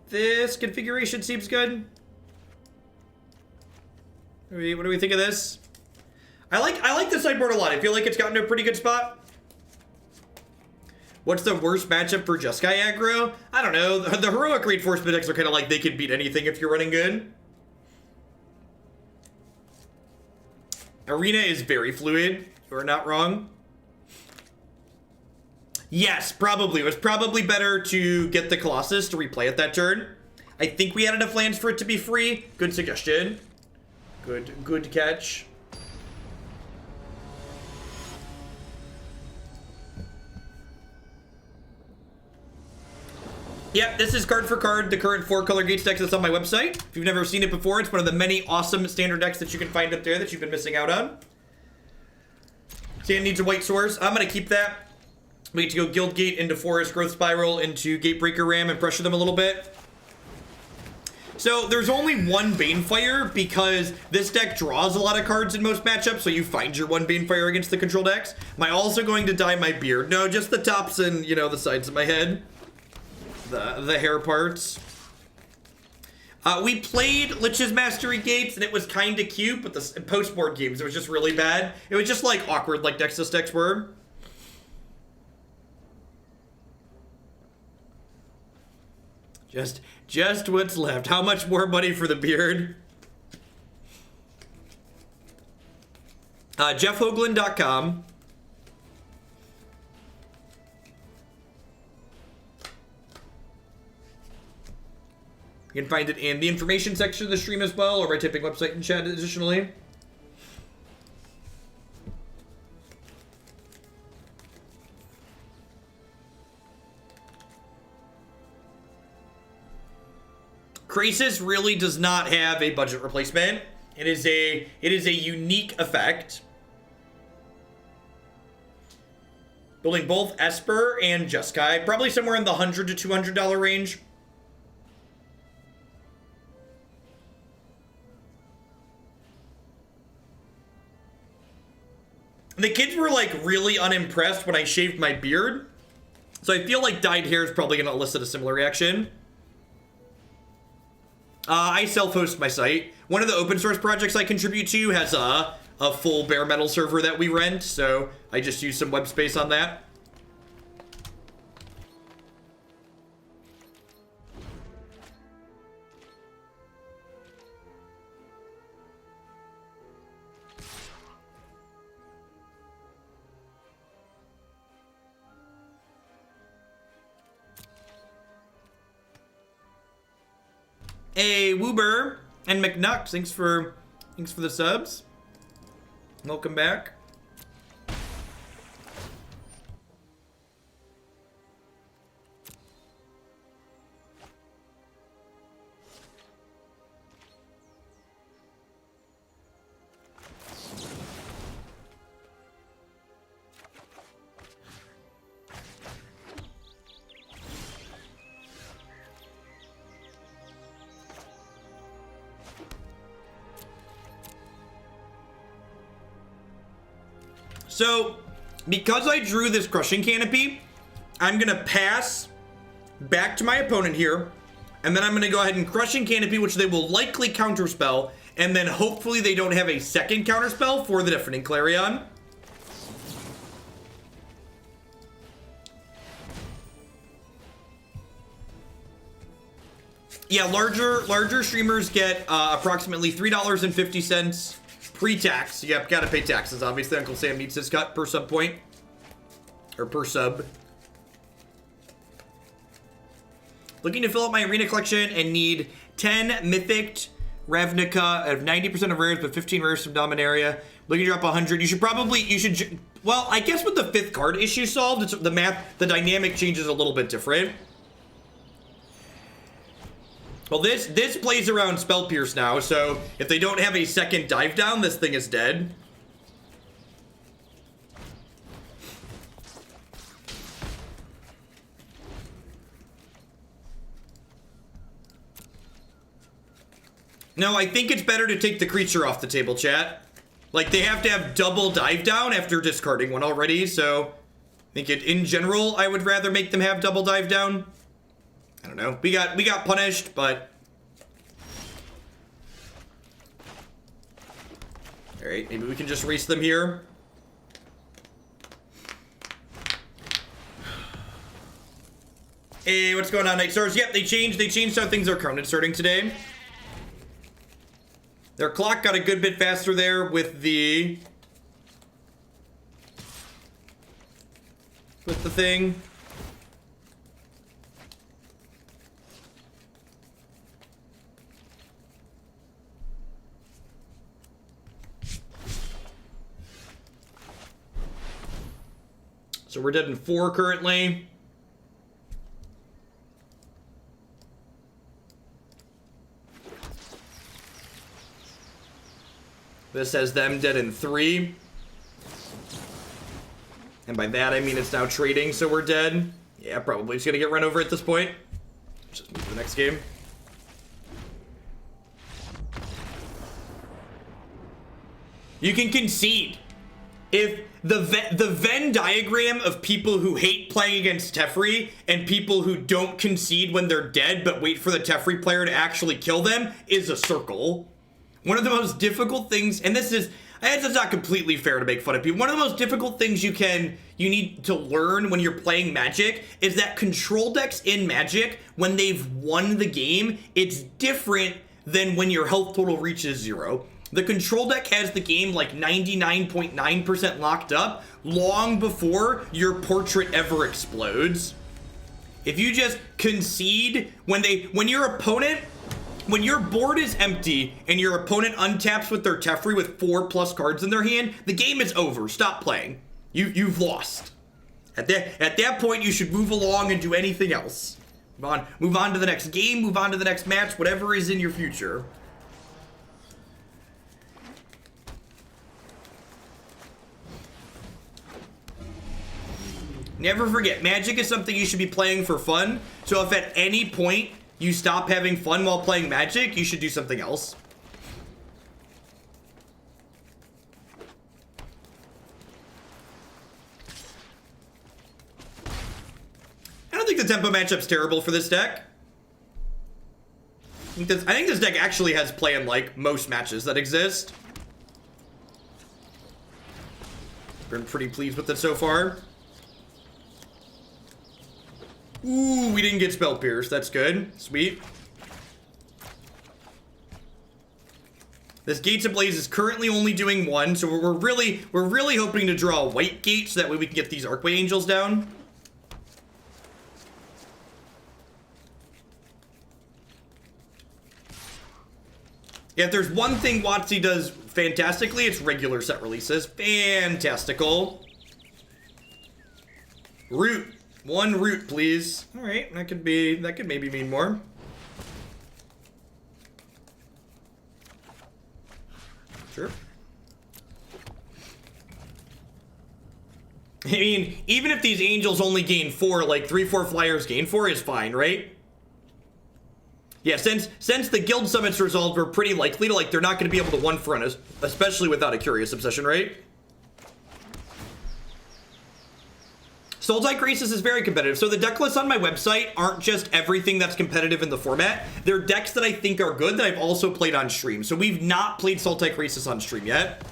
Speaker 1: This configuration seems good. What do we think of this? I like the sideboard a lot. I feel like it's gotten to a pretty good spot. What's the worst matchup for Jeskai aggro? I don't know. The heroic reinforcement decks are kind of like they can beat anything if you're running good. Arena is very fluid. You are not wrong. Yes, probably. It was probably better to get the Colossus to replay it that turn. I think we had enough lands for it to be free. Good suggestion. Good catch. Yep, this is card for card, the current 4-color Gates deck that's on my website. If you've never seen it before, it's one of the many awesome standard decks that you can find up there that you've been missing out on. Sand needs a white source. I'm going to keep that. We get to go Guildgate into Forest, Growth Spiral, into Gatebreaker Ram, and pressure them a little bit. So there's only one Banefire because this deck draws a lot of cards in most matchups, so you find your one Banefire against the control decks. Am I also going to dye my beard? No, just the tops and, you know, the sides of my head. The hair parts. We played Lich's Mastery Gates, and it was kind of cute, but the post-board games, it was just really bad. It was just, like, awkward like Nexus decks were. Just what's left. How much more money for the beard? JeffHoagland.com. You can find it in the information section of the stream as well, or by typing website and chat additionally. Krasis really does not have a budget replacement. It is a unique effect. Building both Esper and Jeskai, probably somewhere in the $100 to $200 range. The kids were like really unimpressed when I shaved my beard. So I feel like dyed hair is probably going to elicit a similar reaction. I self-host my site. One of the open source projects I contribute to has a full bare metal server that we rent, so I just use some web space on that. Hey, Woober and McNuck, thanks for the subs. Welcome back. So, because I drew this Crushing Canopy, I'm gonna pass back to my opponent here, and then I'm gonna go ahead and Crushing Canopy, which they will likely counterspell, and then hopefully they don't have a second counterspell for the Deafening Clarion. Yeah, larger streamers get approximately $3.50 pre-tax. Yep, gotta pay taxes. Obviously, Uncle Sam needs his cut per sub point. Or per sub. Looking to fill up my arena collection and need 10 Mythic Ravnica of 90% of rares, but 15 rares from Dominaria. Looking to drop 100. Well, I guess with the 5th card issue solved, it's the math, the dynamic changes a little bit different. Well, this plays around Spell Pierce now, so if they don't have a second dive down, this thing is dead. No, I think it's better to take the creature off the table, chat. Like, they have to have double dive down after discarding one already, so I think in general, I would rather make them have double dive down. I don't know. We got punished, but all right, maybe we can just race them here. Hey, what's going on, Night Stars? Yep, they changed how things are counted starting today. Their clock got a good bit faster there with the thing. So we're dead in 4 currently. This has them dead in 3. And by that I mean it's now trading, so we're dead. Yeah, probably just gonna get run over at this point. Just move to the next game. You can concede. If the Venn diagram of people who hate playing against Teferi and people who don't concede when they're dead but wait for the Teferi player to actually kill them is a circle. One of the most difficult things, and this is, it's not completely fair to make fun of people. One of the most difficult things you need to learn when you're playing Magic is that control decks in Magic, when they've won the game, it's different than when your health total reaches 0. The control deck has the game like 99.9% locked up long before your portrait ever explodes. If you just concede when your board is empty and your opponent untaps with their Teferi with 4+ cards in their hand, the game is over. Stop playing. You've lost. At that point, you should move along and do anything else. Move on to the next game, move on to the next match, whatever is in your future. Never forget, Magic is something you should be playing for fun. So if at any point you stop having fun while playing Magic, you should do something else. I don't think the tempo matchup's terrible for this deck. I think this deck actually has play in like most matches that exist. Been pretty pleased with it so far. Ooh, we didn't get Spell Pierce. That's good. Sweet. This Gates Ablaze is currently only doing 1, so we're really hoping to draw a white gate so that way we can get these Archway Angels down. Yeah, if there's one thing WotC does fantastically, it's regular set releases. Fantastical. Root. 1 root, please. All right, that could maybe mean more. Sure. I mean, even if these angels only gain 4, like 3/4 flyers gain 4 is fine, right? Yeah, since the guild summit's resolved, we're pretty likely to, like, they're not going to be able to 1-front us, especially without a Curious Obsession, right? Sultai Krasis is very competitive. So the deck lists on my website aren't just everything that's competitive in the format. They're decks that I think are good that I've also played on stream. So we've not played Sultai Krasis on stream yet.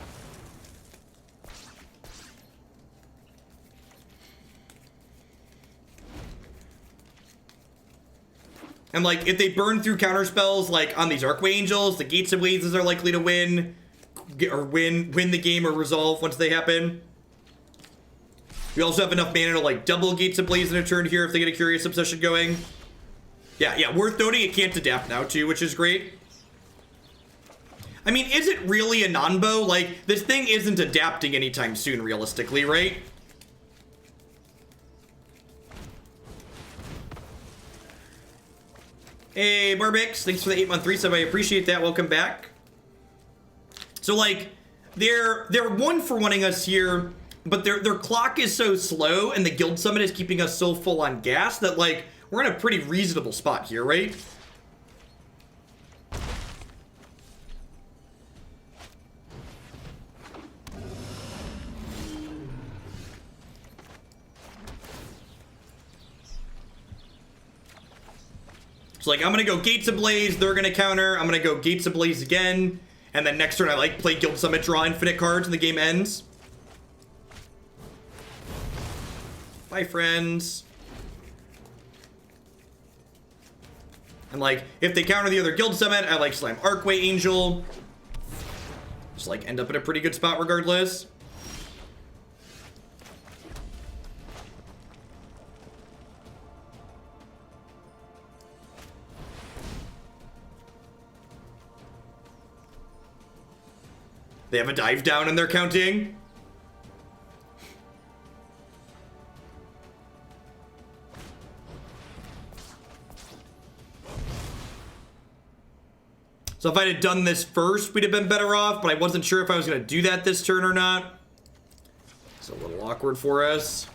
Speaker 1: And like, if they burn through counter spells, like on these Archway Angels, the Gates Ablaze are likely to win the game or resolve once they happen. We also have enough mana to like double Gates Ablaze in a turn here if they get a Curious Obsession going. Yeah, worth noting it can't adapt now too, which is great. I mean, is it really a non-bow? Like, this thing isn't adapting anytime soon, realistically, right? Hey, Barbix, thanks for the 8-month resub. I appreciate that. Welcome back. So, like, they're 1-for-1ing us here, but their clock is so slow, and the Guild Summit is keeping us so full on gas that, like, we're in a pretty reasonable spot here, right? So, like, I'm gonna go Gates Ablaze, they're gonna counter, I'm gonna go Gates Ablaze again, and then next turn I, like, play Guild Summit, draw infinite cards, and the game ends. Bye, friends. And, like, if they counter the other Guild Summit, I, like, slam Archway Angel. Just, like, end up in a pretty good spot regardless. They have a dive down and they're counting. So if I had done this first, we'd have been better off, but I wasn't sure if I was going to do that this turn or not. It's a little awkward for us.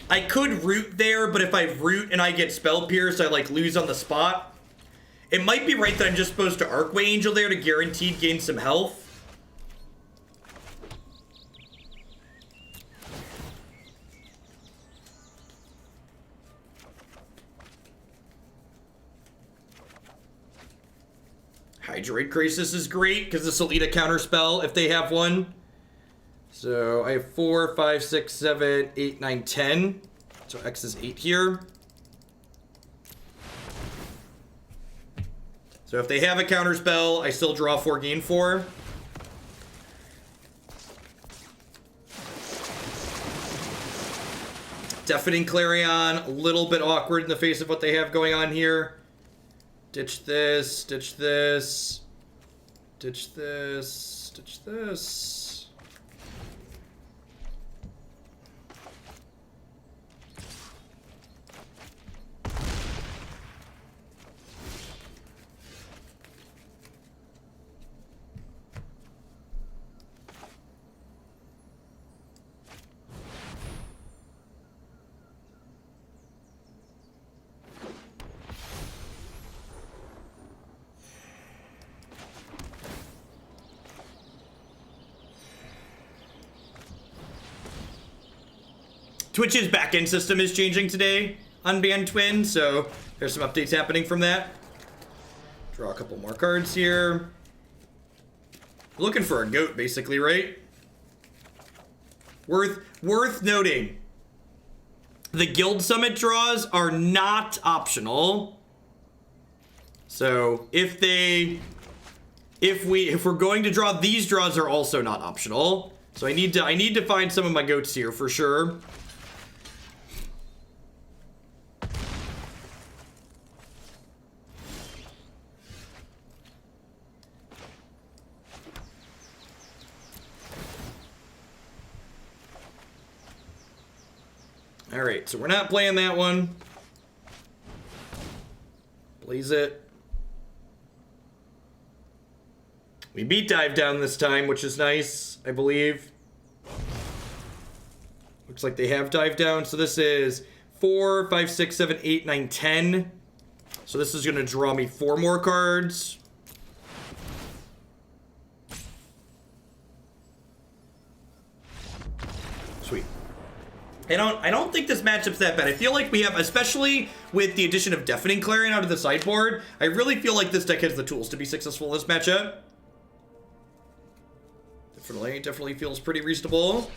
Speaker 1: I could root there, but if I root and I get Spell Pierced, I, like, lose on the spot. It might be right that I'm just supposed to Archway Angel there to guaranteed gain some health. Hydroid Krasis is great, because this will eat a counter spell if they have one. So I have 4, 5, 6, 7, 8, 9, 10. So X is 8 here. So if they have a counter spell, I still draw 4, gain 4. Deafening Clarion, a little bit awkward in the face of what they have going on here. Ditch this, ditch this, ditch this, ditch this. Twitch's backend system is changing today on Band Twin, so there's some updates happening from that. Draw a couple more cards here. Looking for a goat, basically, right? Worth noting. The Guild Summit draws are not optional. So if we're going to draw, these draws are also not optional. So I need to find some of my goats here for sure. Alright, so we're not playing that one. Blaze it. We beat Dive Down this time, which is nice, I believe. Looks like they have Dive Down, so this is 4, 5, 6, 7, 8, 9, 10. So this is going to draw me 4 more cards. Sweet. I don't think this matchup's that bad. I feel like we have, especially with the addition of Deafening Clarion out of the sideboard, I really feel like this deck has the tools to be successful in this matchup. Definitely feels pretty reasonable.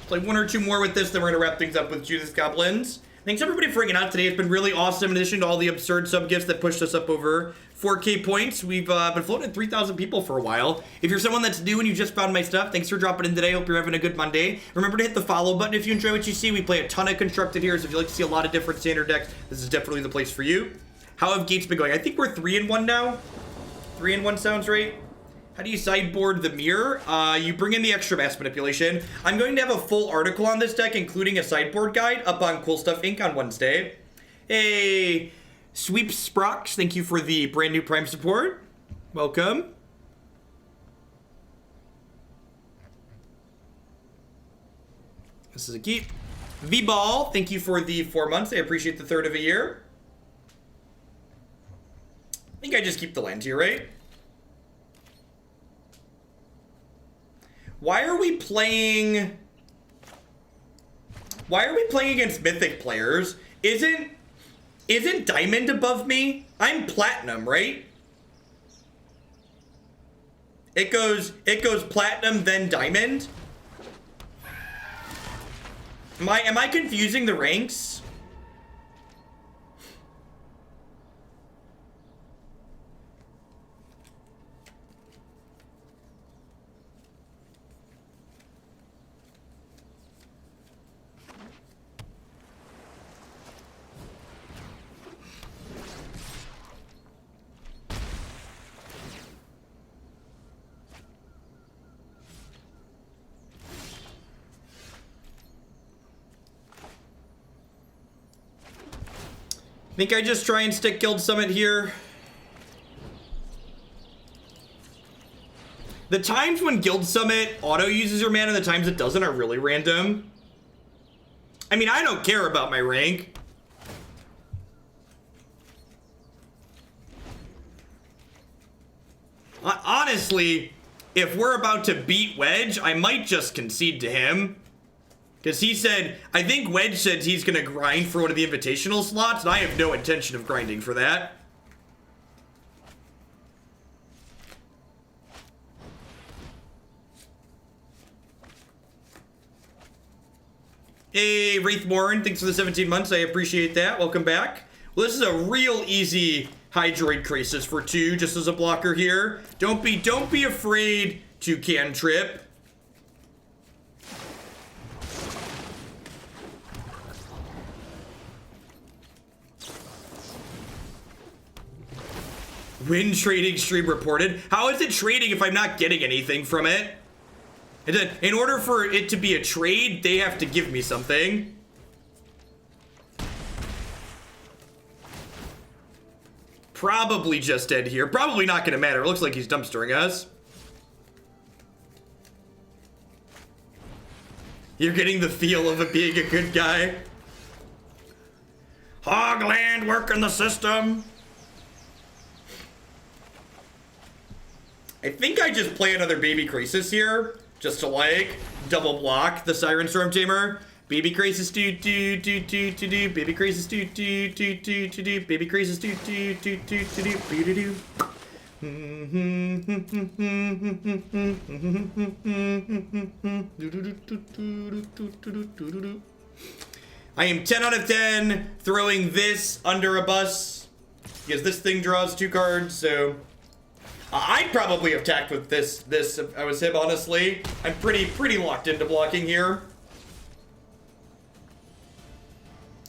Speaker 1: Play 1 or 2 more with this, then we're gonna wrap things up with Judas Goblins. Thanks everybody for hanging out today. It's been really awesome. In addition to all the absurd sub gifts that pushed us up over 4K points, we've been floating at 3,000 people for a while. If you're someone that's new and you just found my stuff, thanks for dropping in today. Hope you're having a good Monday. Remember to hit the follow button if you enjoy what you see. We play a ton of constructed heroes. If you like to see a lot of different standard decks, this is definitely the place for you. How have gates been going? I think we're 3-1 now. 3-1 sounds right. How do you sideboard the mirror? You bring in the extra mass manipulation. I'm going to have a full article on this deck, including a sideboard guide, up on Cool Stuff Inc. on Wednesday. Hey, Sweep Sprox, thank you for the brand new Prime support. Welcome. This is a keep. V-Ball, thank you for the 4 months. I appreciate the third of a year. I think I just keep the land here, right? Why are we playing against Mythic players? Isn't Diamond above me? I'm Platinum, right? It goes Platinum, then Diamond. Am I confusing the ranks? Think I just try and stick Guild Summit here. The times when Guild Summit auto uses your mana and the times it doesn't are really random. I mean, I don't care about my rank. Honestly, if we're about to beat Wedge, I might just concede to him. Because he said, I think Wedge said he's going to grind for one of the invitational slots, and I have no intention of grinding for that. Hey, Wraith Warren, thanks for the 17 months. I appreciate that. Welcome back. Well, this is a real easy Hydroid Krasis for 2, just as a blocker here. Don't be afraid to cantrip. Win trading stream reported. How is it trading if I'm not getting anything from it? In order for it to be a trade, they have to give me something. Probably just dead here. Probably not going to matter. It looks like he's dumpstering us. You're getting the feel of it being a good guy. Hogland working the system. I think I just play another Baby Krasis here, just to like double block the Siren Storm Tamer. Baby Krasis do do do do do do. Baby Krasis do do do do do do. Baby Krasis do do do do do do do do. I am 10 out of 10 throwing this under a bus because this thing draws 2 cards, so I'd probably have attacked with this if I was him, honestly. I'm pretty locked into blocking here.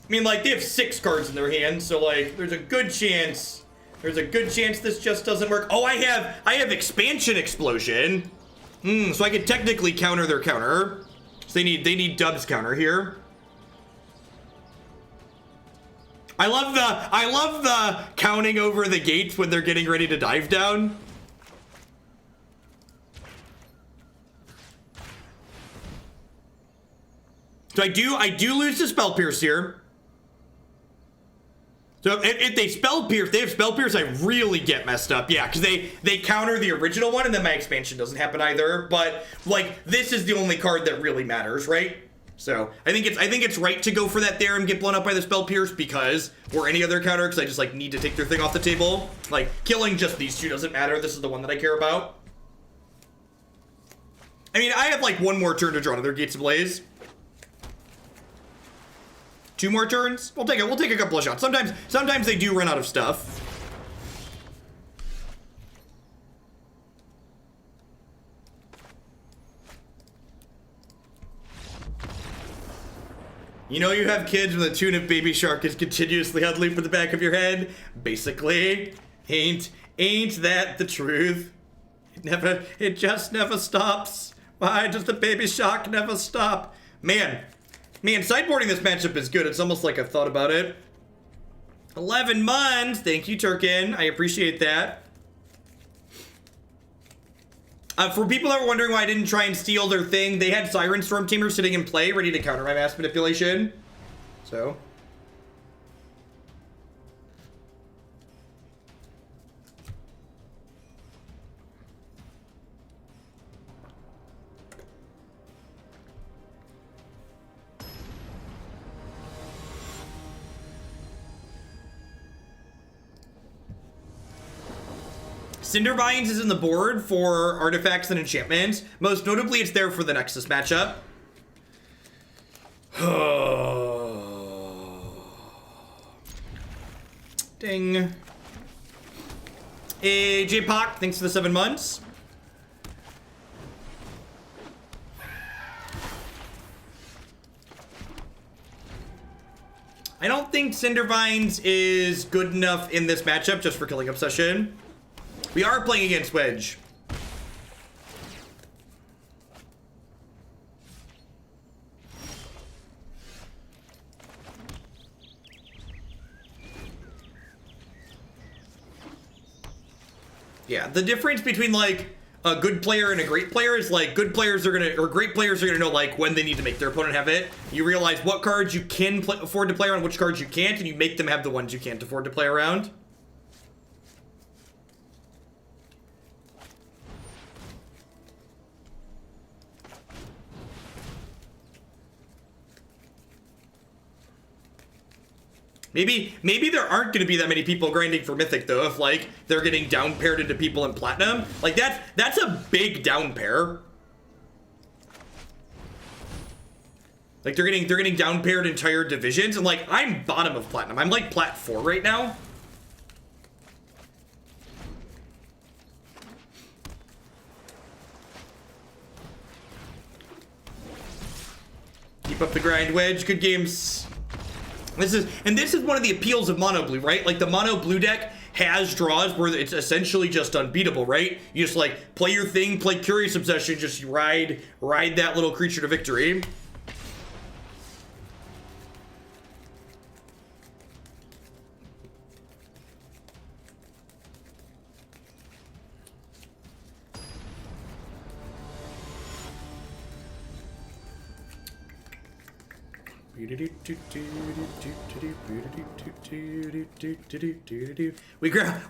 Speaker 1: I mean, like, they have 6 cards in their hand, so, like, there's a good chance this just doesn't work. Oh, I have Expansion Explosion. So I could technically counter their counter. So they need Dub's counter here. I love the counting over the gates when they're getting ready to dive down. So I do lose to Spell Pierce here. So if they Spell Pierce, they have Spell Pierce, I really get messed up. Yeah, because they counter the original one, and then my expansion doesn't happen either. But like, this is the only card that really matters, right? So I think it's right to go for that there and get blown up by the Spell Pierce, because, or any other counter, because I just like need to take their thing off the table. Like, killing just these two doesn't matter. This is the one that I care about. I mean, I have like one more turn to draw another Gates Ablaze. 2 more turns? We'll take a couple of shots. Sometimes they do run out of stuff. You know you have kids when the tune of Baby Shark is continuously on loop in the back of your head? Basically. Ain't that the truth? It just never stops. Why does the Baby Shark never stop? Man, sideboarding this matchup is good. It's almost like I've thought about it. 11 months. Thank you, Turkin. I appreciate that. For people that were wondering why I didn't try and steal their thing, they had Siren Storm Tamer sitting in play, ready to counter my mass manipulation. So... Cindervines is in the board for artifacts and enchantments. Most notably, it's there for the Nexus matchup. Ding. Hey, J-Poc, thanks for the 7 months. I don't think Cindervines is good enough in this matchup just for killing Obsession. We are playing against Wedge. Yeah, the difference between like a good player and a great player is like good players are gonna, or great players are gonna know like when they need to make their opponent have it. You realize what cards you can afford to play around, which cards you can't, and you make them have the ones you can't afford to play around. Maybe there aren't going to be that many people grinding for Mythic though, if like they're getting down paired into people in Platinum. Like that's a big down pair. Like they're getting down paired entire divisions, and like I'm bottom of Platinum. I'm like Plat 4 right now. Keep up the grind, Wedge. Good games. This is one of the appeals of mono blue, right? Like the mono blue deck has draws where it's essentially just unbeatable, right? You just like play your thing, play Curious Obsession, just ride that little creature to victory.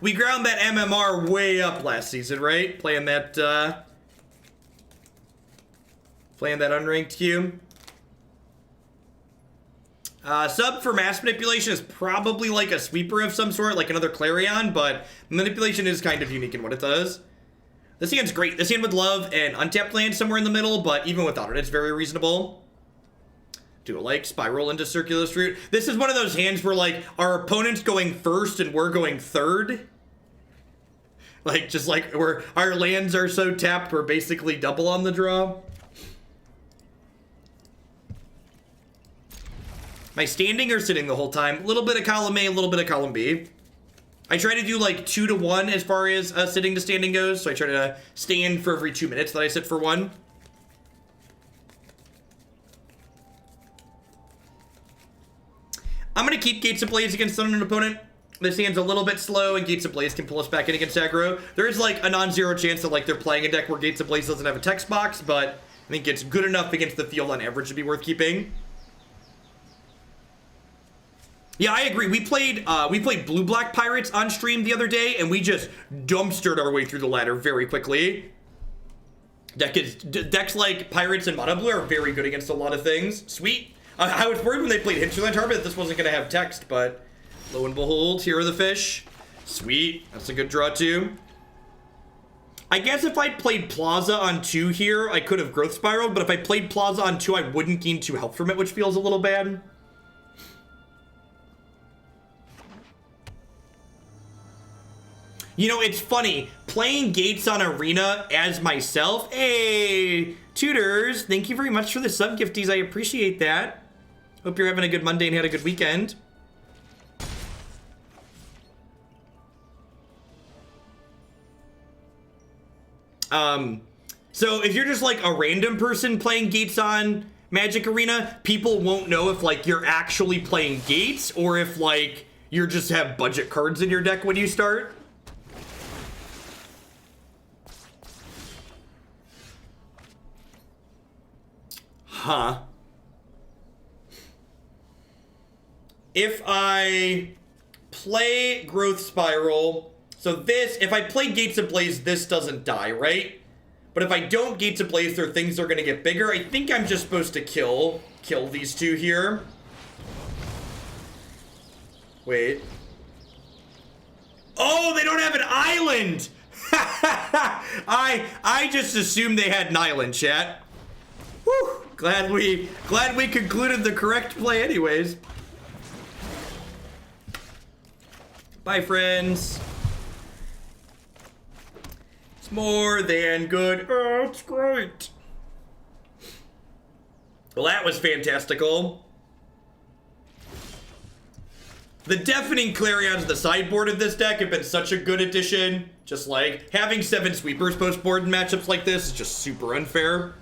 Speaker 1: We ground that MMR way up last season, right? Playing that unranked queue. Sub for mass manipulation is probably like a sweeper of some sort, like another Clarion, but manipulation is kind of unique in what it does. This hand's great. This hand would love an untapped land somewhere in the middle, but even without it, it's very reasonable. Do a like spiral into Circuitous Route. This is one of those hands where like our opponent's going first and we're going third. Like just like where our lands are so tapped, we're basically double on the draw. My standing or sitting the whole time. A little bit of column A, a little bit of column B. I try to do like 2 to 1 as far as sitting to standing goes. So I try to stand for every 2 minutes that I sit for 1. I'm going to keep Gates Ablaze against an opponent. This hand's a little bit slow, and Gates Ablaze can pull us back in against aggro. There is like a non-zero chance that like they're playing a deck where Gates Ablaze doesn't have a text box, but I think it's good enough against the field on average to be worth keeping. Yeah, I agree. We played blue-black pirates on stream the other day, and we just dumpstered our way through the ladder very quickly. Decks like pirates and mono blue are very good against a lot of things. Sweet. I was worried when they played Hinterland Harbor that this wasn't going to have text, but lo and behold, here are the fish. Sweet. That's a good draw, too. I guess if I'd played Plaza on 2 here, I could have growth spiraled, but if I played Plaza on 2, I wouldn't gain 2 health from it, which feels a little bad. You know, it's funny, playing Gates on Arena as myself. Hey, tutors, thank you very much for the sub gifties. I appreciate that. Hope you're having a good Monday and had a good weekend. So if you're just like a random person playing Gates on Magic Arena, people won't know if like you're actually playing Gates or if like you just have budget cards in your deck when you start. Huh. If I play Growth Spiral, so this, if I play Gates Ablaze, this doesn't die, right? But if I don't Gates Ablaze, there are things that are going to get bigger. I think I'm just supposed to kill these two here. Wait. Oh, they don't have an island! I just assumed they had an island, chat. Whew. Glad we concluded the correct play anyways. Bye, friends. It's more than good. Oh, it's great. Well, that was fantastical. The Deafening Clarions, the sideboard of this deck, have been such a good addition. Just like having 7 sweepers post-board in matchups like this is just super unfair.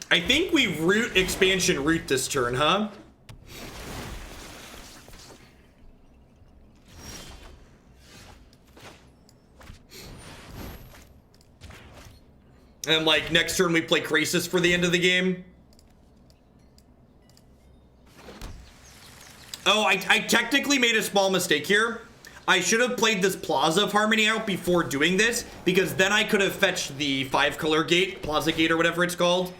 Speaker 1: I think we root expansion root this turn, huh? And like next turn we play Krasis for the end of the game. Oh, I technically made a small mistake here. I should have played this Plaza of Harmony out before doing this, because then I could have fetched the 5-color gate, Plaza Gate or whatever it's called.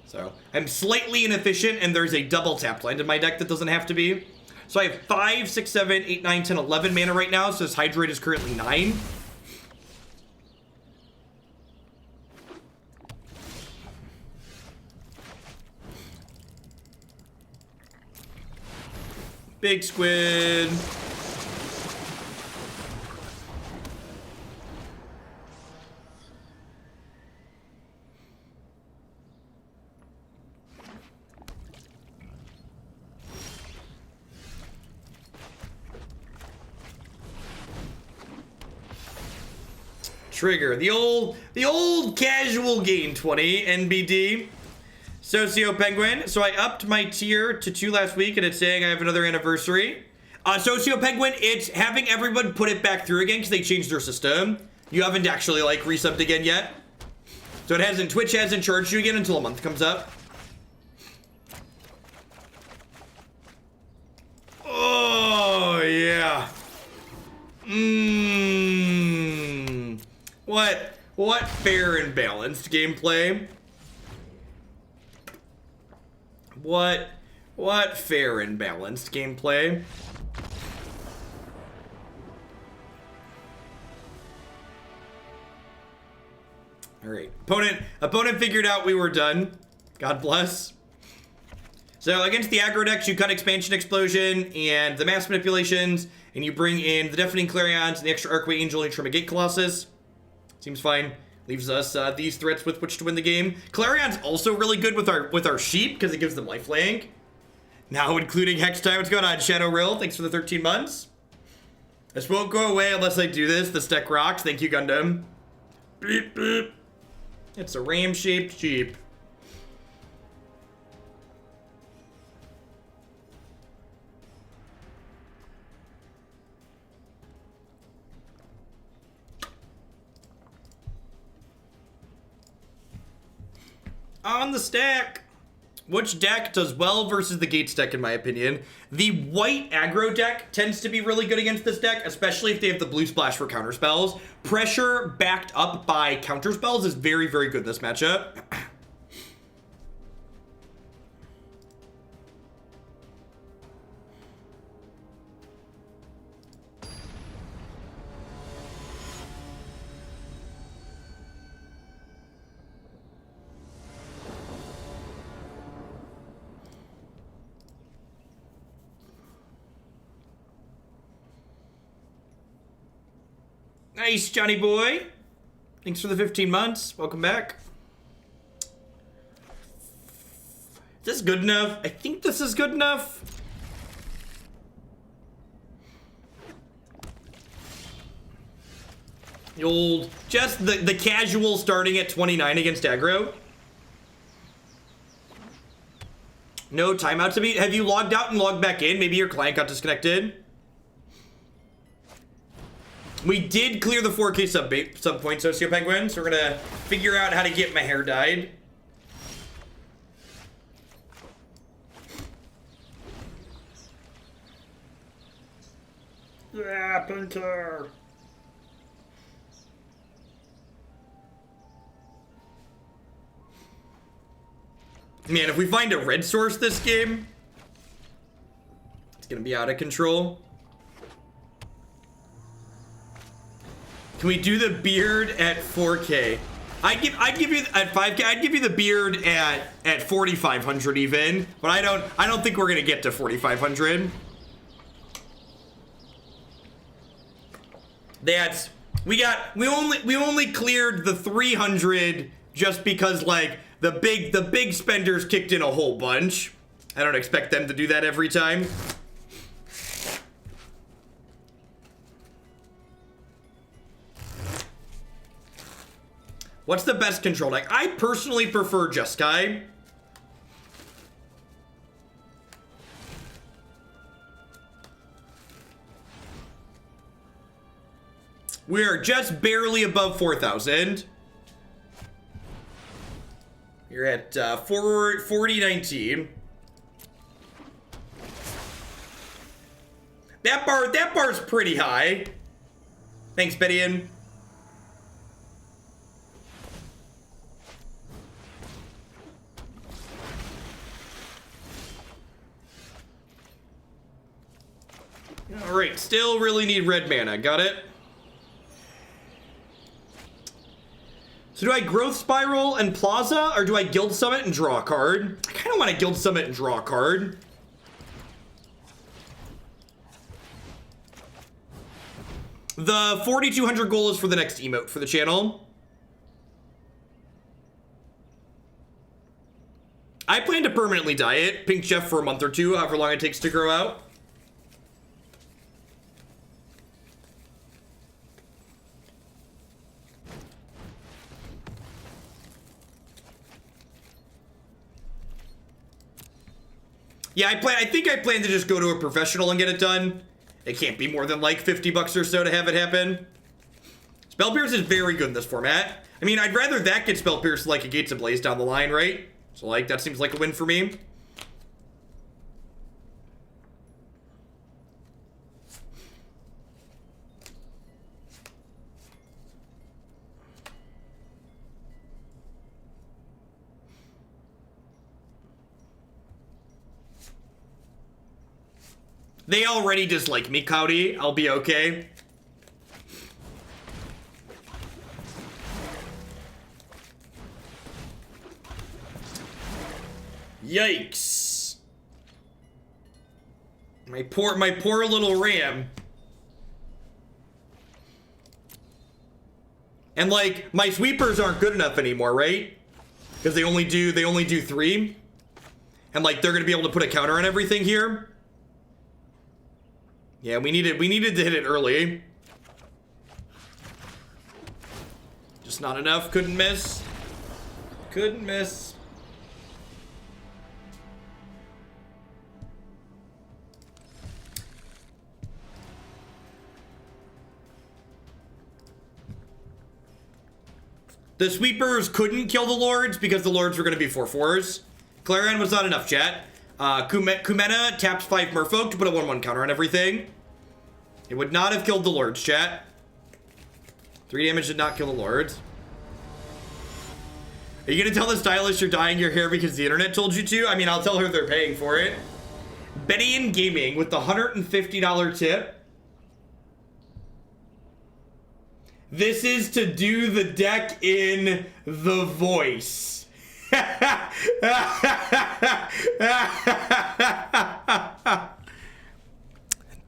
Speaker 1: So, I'm slightly inefficient, and there's a double tap land in my deck that doesn't have to be. So I have 5, 6, 7, 8, 9, 10, 11 mana right now, so this Hydroid is currently 9. Big squid. Trigger. The old casual gain 20 NBD. Socio Penguin. So I upped my tier to 2 last week, and it's saying I have another anniversary. Socio Penguin, it's having everyone put it back through again because they changed their system. You haven't actually like resubbed again yet. So it hasn't, Twitch hasn't charged you again until a month comes up. Oh yeah. What fair and balanced gameplay. What fair and balanced gameplay. All right, opponent figured out we were done. God bless. So against the aggro decks, you cut Expansion Explosion and the Mass Manipulations, and you bring in the Deafening Clarions and the extra Archway Angel and trim a Gate Colossus. Seems fine. Leaves us these threats with which to win the game. Clarion's also really good with our sheep because it gives them lifelink. Now including Hex Time. What's going on, Shadow Rill? Thanks for the 13 months. This won't go away unless I do this. This deck rocks. Thank you, Gundam. Beep, beep. It's a ram-shaped sheep. on the stack. Which deck does well versus the Gates deck, in my opinion? The white aggro deck tends to be really good against this deck, especially if they have the blue splash for counterspells. Pressure backed up by counterspells is very, very good in this matchup. Nice, Johnny boy. Thanks for the 15 months. Welcome back. Is this good enough? I think this is good enough. The old, just the casual starting at 29 against aggro. No timeout to beat. Have you logged out and logged back in? Maybe your client got disconnected. We did clear the 4K sub point, Socio Penguin, so we're gonna figure out how to get my hair dyed. Yeah, Pinter. Man, if we find a red source this game, it's gonna be out of control. Can we do the beard at 4K? I'd give you at 5K. I'd give you the beard at 4,500 even, but I don't think we're gonna get to 4,500. We only cleared the 300 just because like the big spenders kicked in a whole bunch. I don't expect them to do that every time. What's the best control deck? I personally prefer Jeskai. We're just barely above 4,000. You're at 4019. That bar's pretty high. Thanks, Bedian. Alright, still really need red mana. Got it? So do I Growth Spiral and Plaza, or do I Guild Summit and draw a card? I kind of want to Guild Summit and draw a card. The 4,200 goal is for the next emote for the channel. I plan to permanently dye it. Pink Jeff for a month or two, however long it takes to grow out. Yeah, I think I plan to just go to a professional and get it done. It can't be more than like 50 bucks or so to have it happen. Spell Pierce is very good in this format. I mean, I'd rather that get Spell Pierce like a Gates Ablaze down the line, right? So like, that seems like a win for me. They already dislike me, Cloudy. I'll be okay. Yikes. My poor little Ram. And like, my sweepers aren't good enough anymore, right? Because they only do 3. And like, they're gonna be able to put a counter on everything here. Yeah, we needed to hit it early. Just not enough. Couldn't miss. Couldn't miss. The sweepers couldn't kill the lords because the lords were going to be 4/4s. Clarion was not enough, chat. Kumena taps 5 Merfolk to put a 1/1 counter on everything. It would not have killed the lords, chat. 3 damage did not kill the lords. Are you going to tell the stylist you're dyeing your hair because the internet told you to? I mean, I'll tell her they're paying for it. Betty in Gaming with the $150 tip. This is to do the deck in the voice.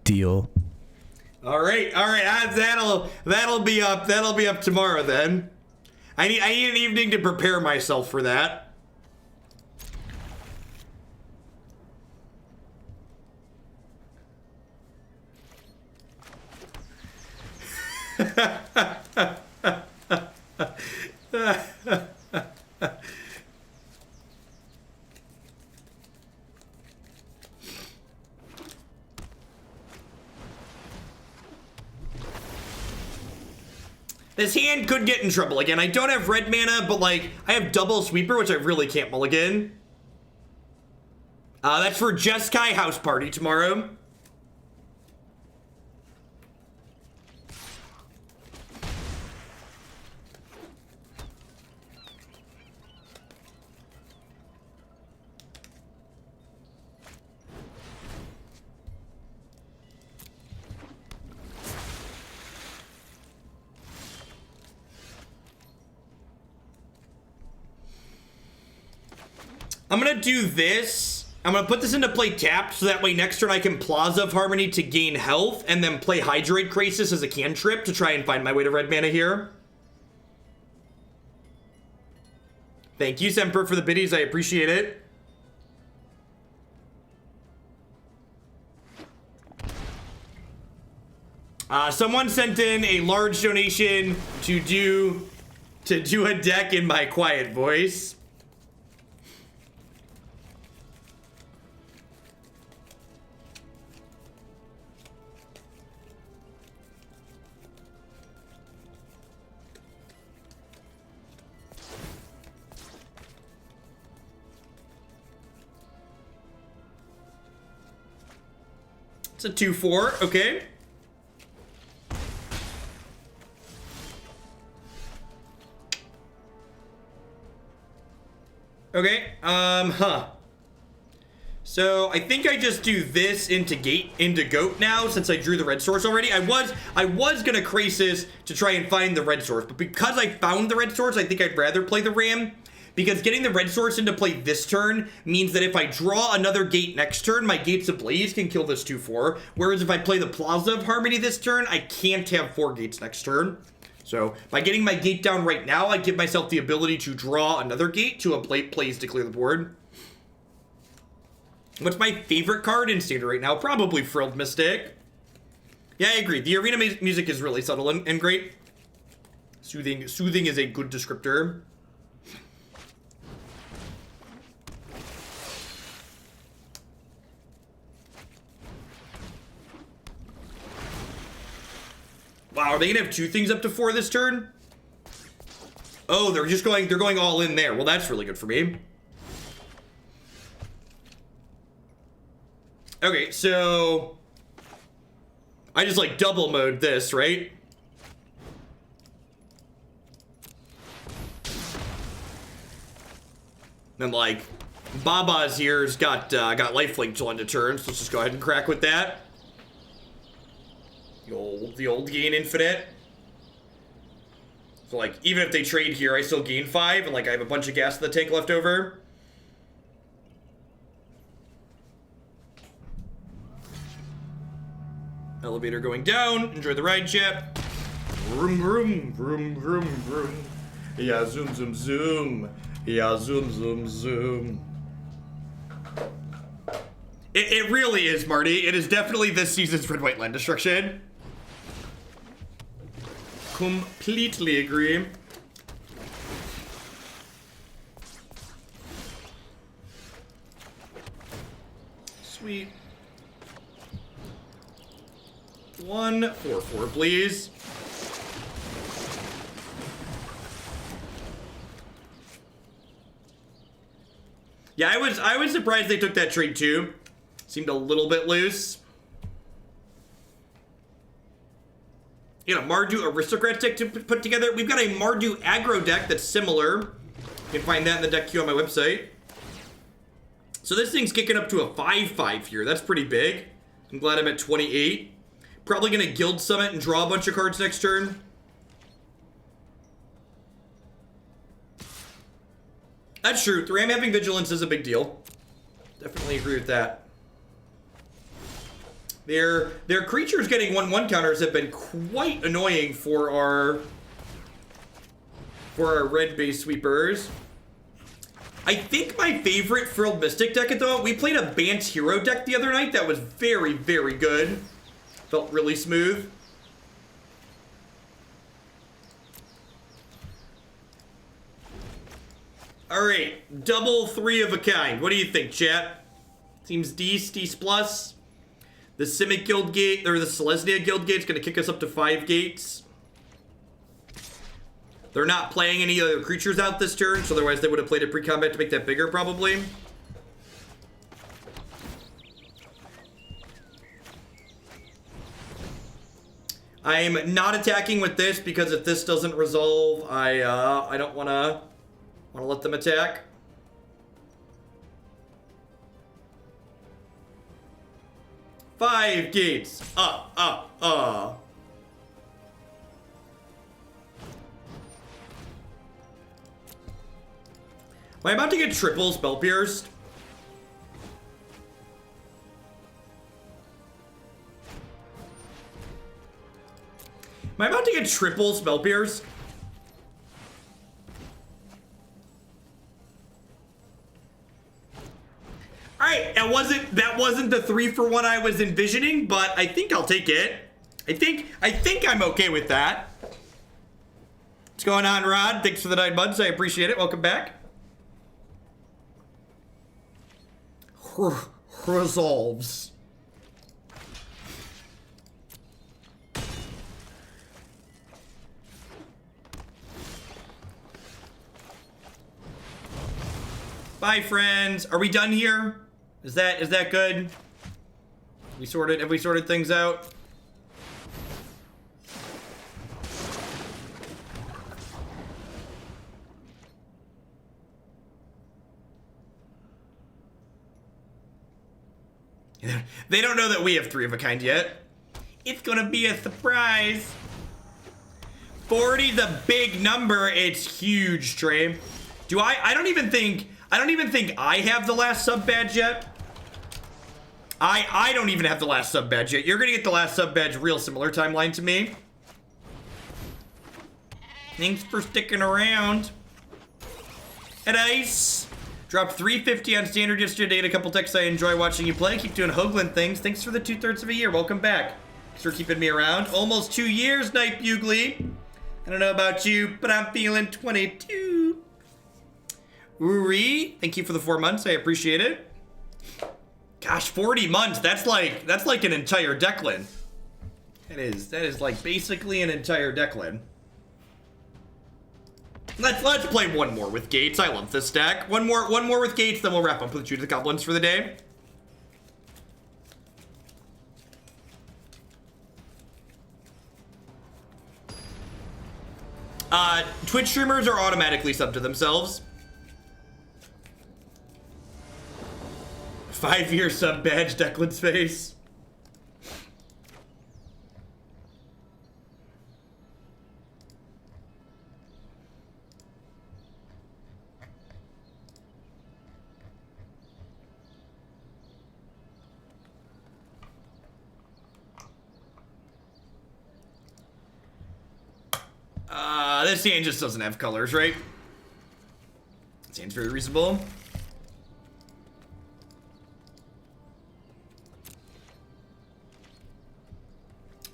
Speaker 4: Deal.
Speaker 1: All right. That'll be up tomorrow then. I need an evening to prepare myself for that. This hand could get in trouble again. I don't have red mana, but like I have double sweeper, which I really can't mulligan. That's for Jeskai house party tomorrow. I'm gonna do this. I'm gonna put this into play tapped, so that way next turn I can Plaza of Harmony to gain health, and then play Hydroid Krasis as a cantrip to try and find my way to red mana here. Thank you, Semper, for the biddies. I appreciate it. Someone sent in a large donation to do a deck in my quiet voice. It's a 2/4, okay. Okay, So I think I just do this into goat now since I drew the red source already. I was gonna Krasis to try and find the red source, but because I found the red source, I think I'd rather play the Ram. Because getting the red source into play this turn means that if I draw another gate next turn, my Gates Ablaze can kill this 2/4. Whereas if I play the Plaza of Harmony this turn, I can't have 4 gates next turn. So by getting my gate down right now, I give myself the ability to draw another gate to a plays to clear the board. What's my favorite card in Standard right now? Probably Frilled Mystic. Yeah, I agree. The arena music is really subtle and great. Soothing is a good descriptor. Wow, are they gonna have 2 things up to 4 this turn? Oh, they're going all in there. Well, that's really good for me. Okay, so I just like double mode this, right? Then like Baba's here's got lifelink till end of turn, so let's just go ahead and crack with that. The old gain infinite. So like even if they trade here, I still gain 5, and like I have a bunch of gas in the tank left over. Elevator going down. Enjoy the ride, chip. Vroom, vroom, vroom, vroom, vroom. Yeah, zoom, zoom, zoom. Yeah, zoom, zoom, zoom. It really is, Marty. It is definitely this season's red-white land destruction. Completely agree. Sweet. 1/4/4, please. Yeah, I was surprised they took that trade too. Seemed a little bit loose. You know, Mardu Aristocrats deck to put together. We've got a Mardu aggro deck that's similar. You can find that in the deck queue on my website. So this thing's kicking up to a 5/5 here. That's pretty big. I'm glad I'm at 28. Probably gonna Guild Summit and draw a bunch of cards next turn. That's true. The Ram having Vigilance is a big deal. Definitely agree with that. Their creatures getting 1/1 counters have been quite annoying for our red-based sweepers. I think my favorite Frilled Mystic deck at the moment, we played a Bant Hero deck the other night that was very, very good. Felt really smooth. Alright, double 3 of a kind. What do you think, chat? Seems D's plus. The Simic Guildgate, or the Selesnya Guildgate is going to kick us up to 5 gates. They're not playing any other creatures out this turn, so otherwise they would have played a pre-combat to make that bigger, probably. I'm not attacking with this because if this doesn't resolve, I don't want to let them attack. Five gates. Am I about to get triple Spell Pierced? Am I about to get triple Spell Pierced? Alright, that wasn't the 3-for-1 I was envisioning, but I think I'll take it. I think I'm okay with that. What's going on, Rod? Thanks for the 9 months. I appreciate it. Welcome back. Resolves. Bye, friends. Are we done here? Is that good? Have we sorted things out? They don't know that we have 3 of a kind yet. It's gonna be a surprise. 40's a big number. It's huge, Trey. I don't even think I have the last sub badge yet. I don't even have the last sub badge yet. You're gonna get the last sub badge real similar timeline to me. Thanks for sticking around. And Ice dropped 350 on standard yesterday and a couple texts. I enjoy watching you play. Keep doing Hoagland things. Thanks for the 2/3 of a year. Welcome back. Thanks for keeping me around. Almost 2 years, Night Bugly. I don't know about you, but I'm feeling 22. Uri, thank you for the 4 months. I appreciate it. Gosh, 40 months. That's like an entire Declan. That is like basically an entire Declan. Let's play one more with Gates. I love this stack. One more with Gates, then we'll wrap up with Jude the Goblins for the day. Twitch streamers are automatically sub to themselves. 5-year sub badge, Declan's face. This hand just doesn't have colors, right? This hand's very reasonable.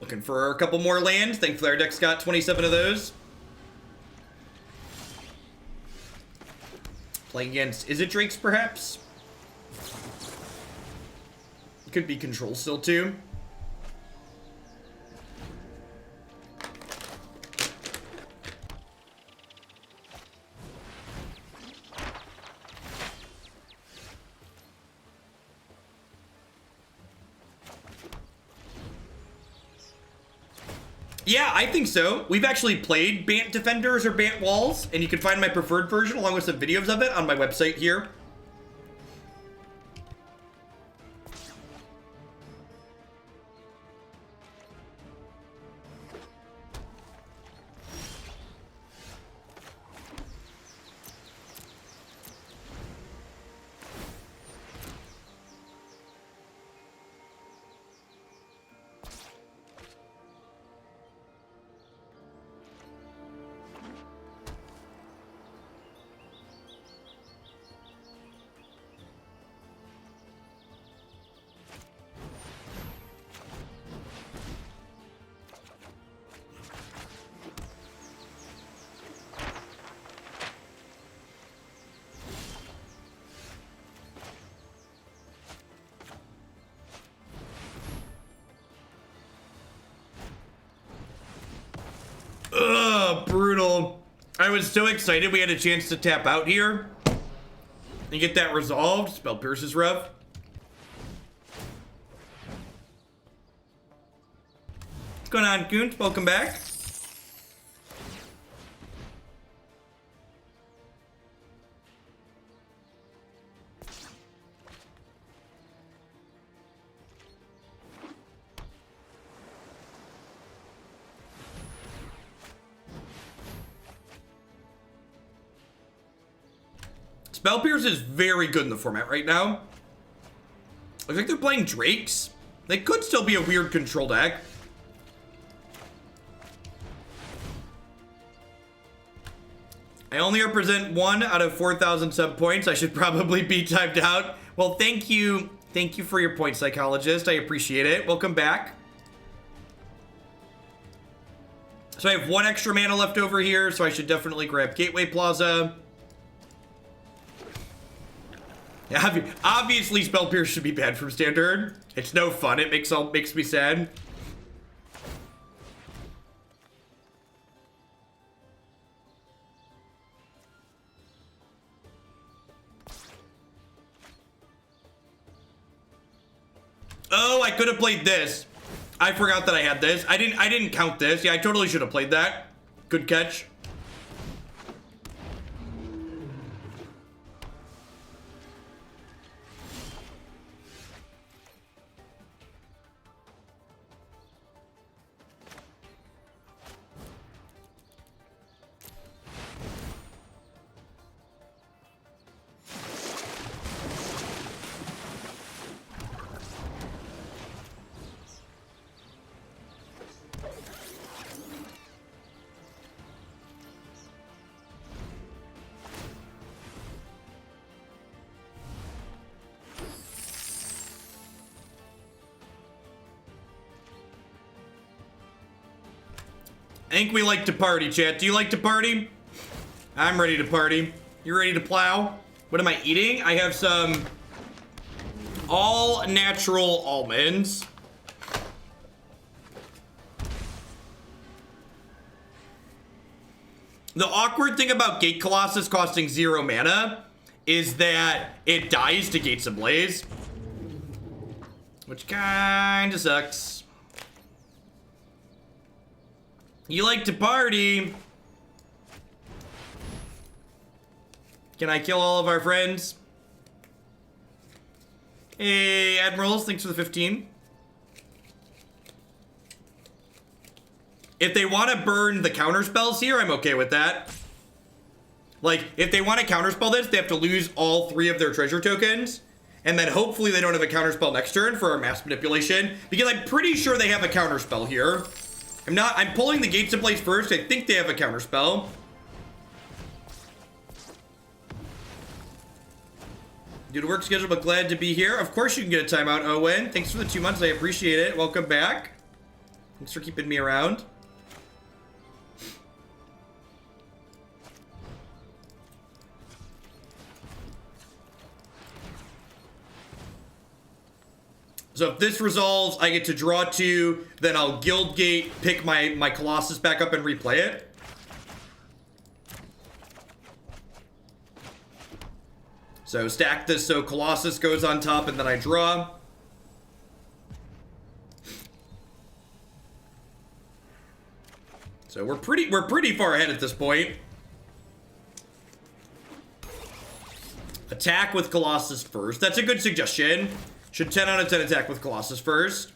Speaker 1: Looking for a couple more lands. Thankfully our deck's got 27 of those. Playing against Izzet Drakes, perhaps? Could be control still, too. Yeah, I think so. We've actually played Bant Defenders or Bant Walls, and you can find my preferred version along with some videos of it on my website here. Ugh, brutal. I was so excited we had a chance to tap out here and get that resolved. Spell Pierce is rough. What's going on, Goont? Welcome back. Spell Pierce is very good in the format right now. Looks like they're playing Drakes. They could still be a weird control deck. I only represent 1 out of 4,000 sub points. I should probably be timed out. Well, thank you. Thank you for your point, Psychologist. I appreciate it. Welcome back. So I have 1 extra mana left over here, so I should definitely grab Gateway Plaza. Yeah, obviously Spell Pierce should be banned from Standard. It's no fun. It makes me sad. Oh, I could have played this. I forgot that I had this. I didn't count this. Yeah, I totally should have played that. Good catch. I think we like to party, chat. Do you like to party? I'm ready to party. You ready to plow? What am I eating? I have some all natural almonds. The awkward thing about Gate Colossus costing 0 mana is that it dies to Gates Ablaze, which kinda sucks. You like to party. Can I kill all of our friends? Hey, Admirals, thanks for the 15. If they want to burn the counter spells here, I'm okay with that. Like, if they want to counterspell this, they have to lose all 3 of their treasure tokens. And then hopefully they don't have a counterspell next turn for our mass manipulation. Because I'm pretty sure they have a counterspell here. I'm pulling the Gates Ablaze first. I think they have a counterspell. Due to work schedule, but glad to be here. Of course you can get a timeout, Owen. Thanks for the 2 months. I appreciate it. Welcome back. Thanks for keeping me around. So if this resolves, I get to draw 2, then I'll Guildgate, pick my Colossus back up and replay it. So stack this so Colossus goes on top and then I draw. So we're pretty far ahead at this point. Attack with Colossus first. That's a good suggestion. Should 10 out of 10 attack with Colossus first.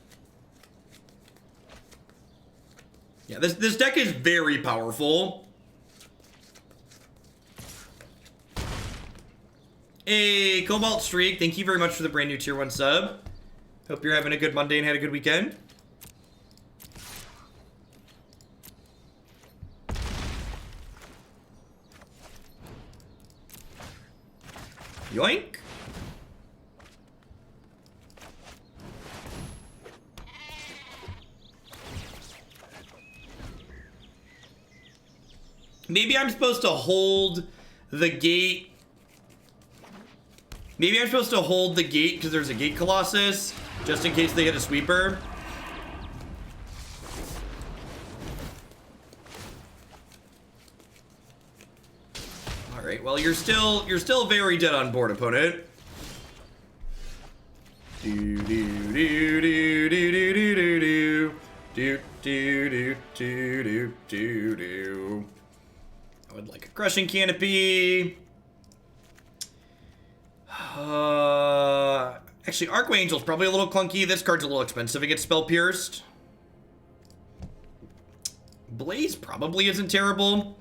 Speaker 1: Yeah, this deck is very powerful. Hey, Cobalt Streak, thank you very much for the brand new tier 1 sub. Hope you're having a good Monday and had a good weekend. Yoink. Maybe I'm supposed to hold the gate. Maybe I'm supposed to hold the gate because there's a Gate Colossus, just in case they get a sweeper. All right. Well, you're still very dead on board, opponent. Do do do do do do do do do do do do do do. I would like a Crushing Canopy. Actually, Archway Angel is probably a little clunky. This card's a little expensive. It gets Spell Pierced. Blaze probably isn't terrible.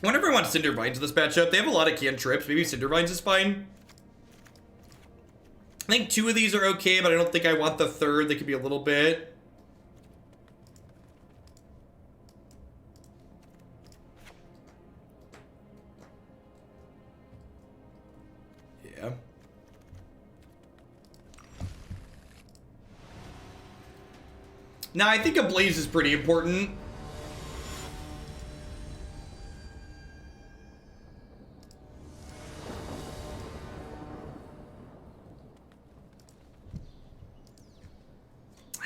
Speaker 1: I wonder if I want Cinder Vines in this matchup. They have a lot of cantrips. Maybe Cinder Vines is fine. I think 2 of these are okay, but I don't think I want the 3rd. They could be a little bit. Yeah. Now, I think a Blaze is pretty important.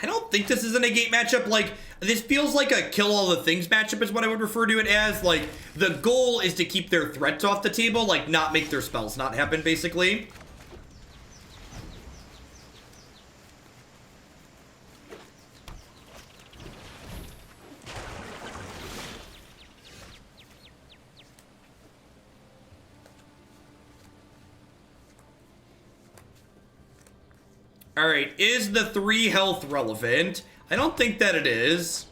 Speaker 1: I don't think this is a negate matchup. Like, this feels like a kill all the things matchup is what I would refer to it as. Like, the goal is to keep their threats off the table, like, not make their spells not happen, basically. Alright, is the 3 health relevant? I don't think that it is.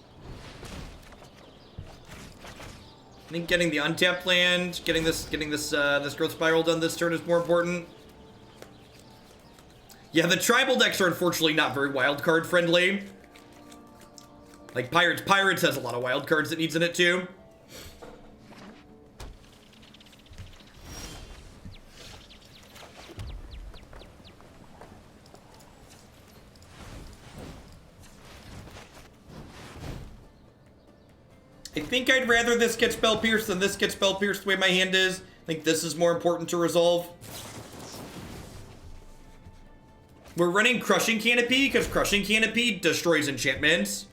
Speaker 1: I think getting the untapped land, getting this growth spiral done this turn is more important. Yeah, the tribal decks are unfortunately not very wildcard friendly. Like Pirates has a lot of wild cards it needs in it too. I think I'd rather this get Spell Pierced than this get Spell Pierced the way my hand is. I think this is more important to resolve. We're running Crushing Canopy because Crushing Canopy destroys enchantments.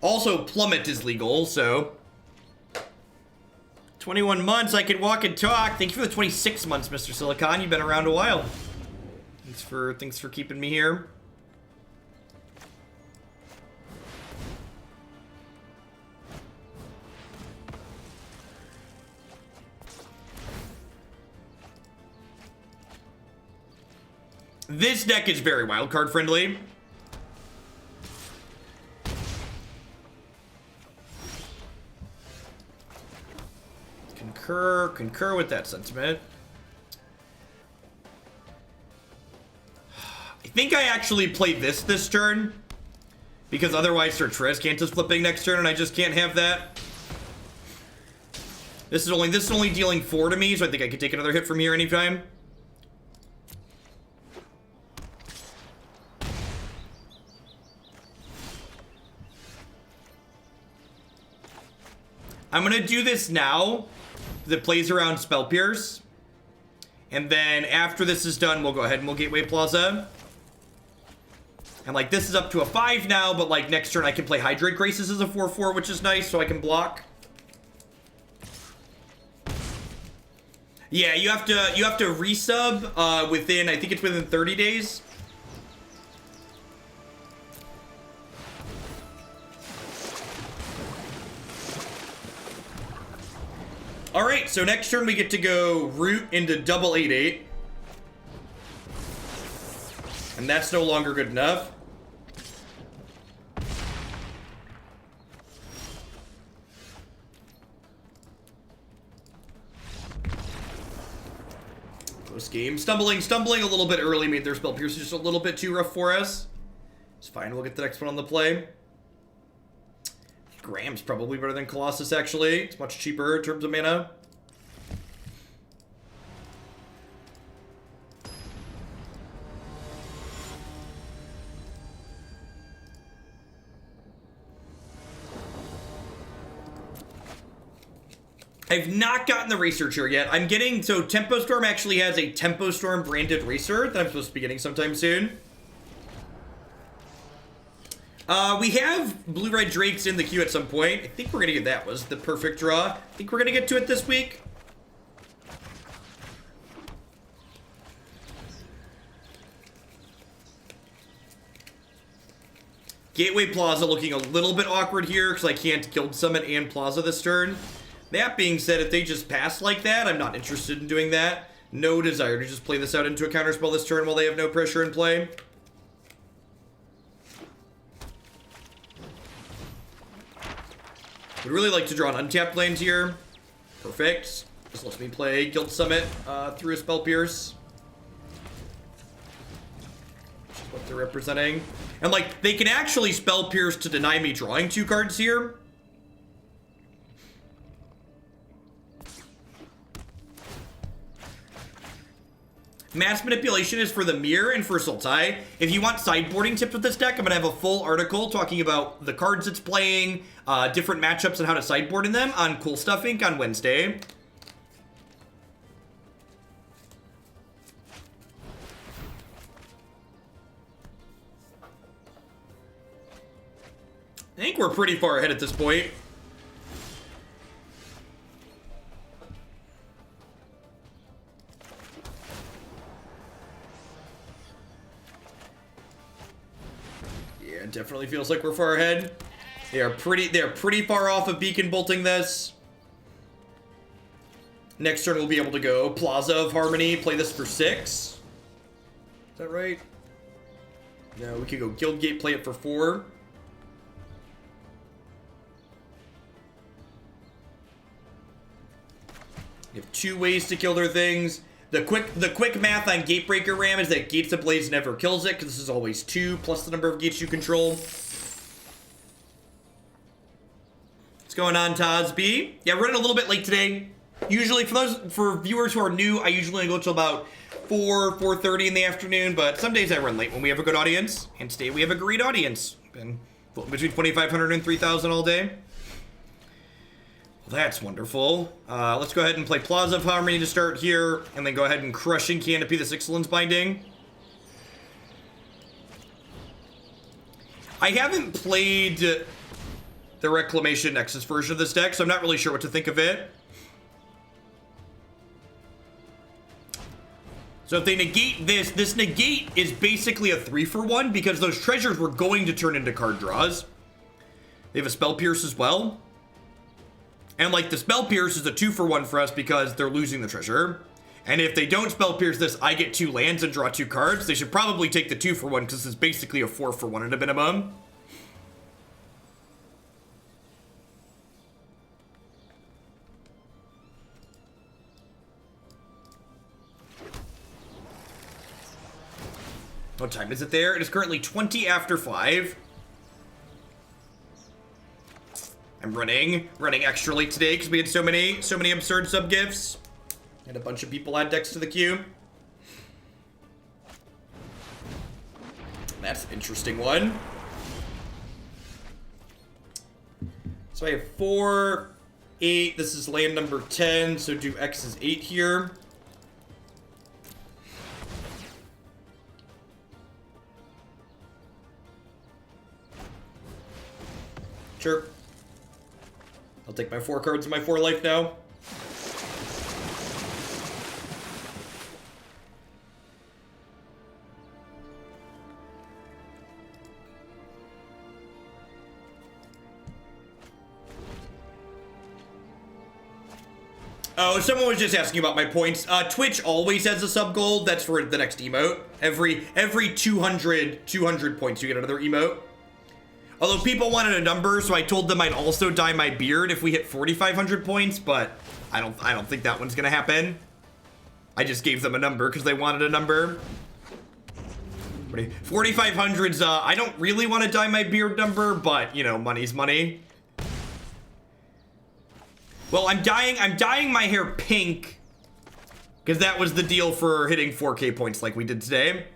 Speaker 1: Also, Plummet is legal, so... 21 months, I can walk and talk. Thank you for the 26 months, Mr. Silicon. You've been around a while. Thanks for keeping me here. This deck is very wildcard friendly. Concur with that sentiment. I think I actually played this turn because otherwise Sir Triscant is flipping next turn and I just can't have that. This is only dealing 4 to me, so I think I could take another hit from here anytime. I'm gonna do this now. That plays around Spell Pierce. And then after this is done, we'll go ahead and we'll Gateway Plaza. And like this is up to a 5 now, but like next turn I can play Hydroid Krasis as a 4/4, which is nice, so I can block. Yeah, you have to resub within, I think it's within 30 days. Alright, so next turn we get to go Root into double 8/8. And that's no longer good enough. Close game. Stumbling a little bit early made their spell pierce just a little bit too rough for us. It's fine, we'll get the next one on the play. Ram's probably better than Colossus, actually. It's much cheaper in terms of mana. I've not gotten the Researcher yet. I'm getting, so Tempo Storm actually has a Tempo Storm branded Racer that I'm supposed to be getting sometime soon. We have Blue-Red Drakes in the queue at some point. I think we're gonna get that was the perfect draw. I think we're gonna get to it this week. Gateway Plaza looking a little bit awkward here because I can't Guild Summit and Plaza this turn. That being said, if they just pass like that, I'm not interested in doing that. No desire to just play this out into a counterspell this turn while they have no pressure in play. Would really like to draw an untapped land here. Perfect. Just lets me play Guild Summit through a Spell Pierce. Which is what they're representing. And like, they can actually Spell Pierce to deny me drawing 2 cards here. Mass Manipulation is for the Mirror and for Sultai. If you want sideboarding tips with this deck, I'm going to have a full article talking about the cards it's playing, different matchups and how to sideboard in them on Cool Stuff Inc. on Wednesday. I think we're pretty far ahead at this point. It definitely feels like we're far ahead. They're pretty far off of beacon bolting this. Next turn we'll be able to go Plaza of Harmony, play this for 6. Is that right? No, we could go Guildgate, play it for 4. You have 2 ways to kill their things. The quick math on Gatebreaker Ram is that Gates Ablaze never kills it, because this is always 2 plus the number of gates you control. What's going on, Tazby? Yeah, we're running a little bit late today. Usually, for viewers who are new, I usually go till about 4:30 in the afternoon, but some days I run late when we have a good audience, and today we have a great audience. Been between 2,500 and 3,000 all day. Well, that's wonderful. Let's go ahead and play Plaza of Harmony to start here, and then go ahead and Crushing Canopy the Sixth Binding. I haven't played the Reclamation Nexus version of this deck, so I'm not really sure what to think of it. So if they negate this, this negate is basically a 3-for-1 because those treasures were going to turn into card draws. They have a Spell Pierce as well. And like the Spell Pierce is a 2-for-1 for us because they're losing the treasure. And if they don't Spell Pierce this, I get 2 lands and draw 2 cards. They should probably take the 2-for-1 because it's basically a 4-for-1 at a minimum. What time is it there? It is currently 20 after 5. I'm running extra late today because we had so many absurd sub gifts. And a bunch of people add decks to the queue. That's an interesting one. So I have 4, 8. This is land number 10, so do X is 8 here. Sure. I'll take my 4 cards and my 4 life now. Oh, someone was just asking about my points. Twitch always has a sub goal. That's for the next emote. Every 200 points, you get another emote. Although people wanted a number, so I told them I'd also dye my beard if we hit 4,500 points, but I don't think that one's gonna happen. I just gave them a number because they wanted a number. 4,500's, I don't really want to dye my beard number, but, you know, money's money. Well, I'm dyeing my hair pink because that was the deal for hitting 4K points like we did today.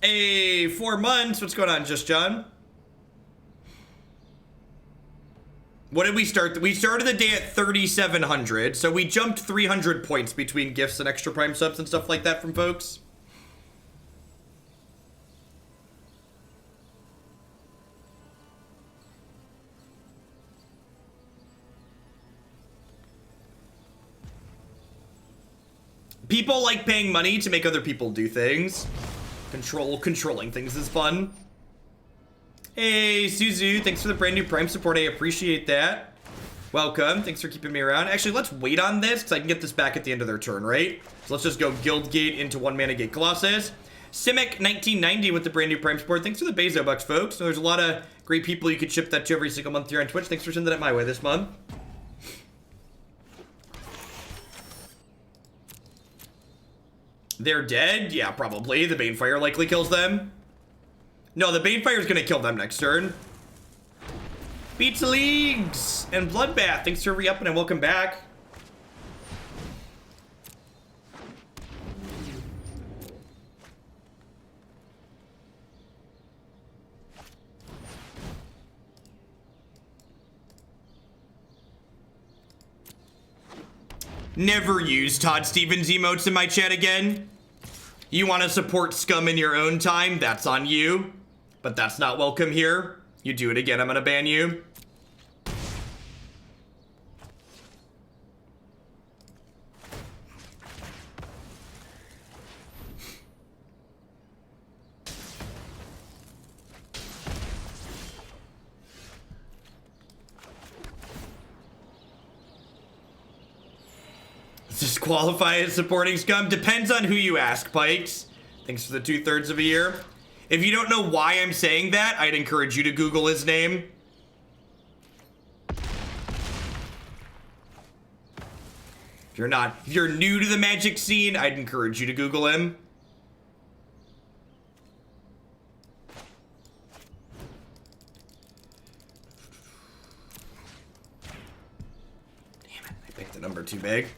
Speaker 1: Hey, 4 months. What's going on, Just John? What did we start? We started the day at 3,700, so we jumped 300 points between gifts and extra prime subs and stuff like that from folks. People like paying money to make other people do things. Controlling things is fun. Hey, Suzu, thanks for the brand new Prime support. I appreciate that. Welcome. Thanks for keeping me around. Actually, let's wait on this because I can get this back at the end of their turn, right? So let's just go Guildgate into 1-mana Gate Colossus. Simic 1990 with the brand new Prime support. Thanks for the Bezo bucks, folks. So there's a lot of great people you could ship that to every single month here on Twitch. Thanks for sending that my way this month. They're dead? Yeah, probably. The Banefire likely kills them. No, the Banefire's gonna kill them next turn. Beats Leagues and Bloodbath. Thanks for re-upping and welcome back. Never use Todd Stevens emotes in my chat again. You want to support scum in your own time? That's on you. But that's not welcome here. You do it again, I'm gonna ban you. Does this qualify as supporting scum? Depends on who you ask, Pikes. Thanks for the 2/3 of a year. If you don't know why I'm saying that, I'd encourage you to Google his name. If you're new to the Magic scene, I'd encourage you to Google him. Damn it, I picked the number too big.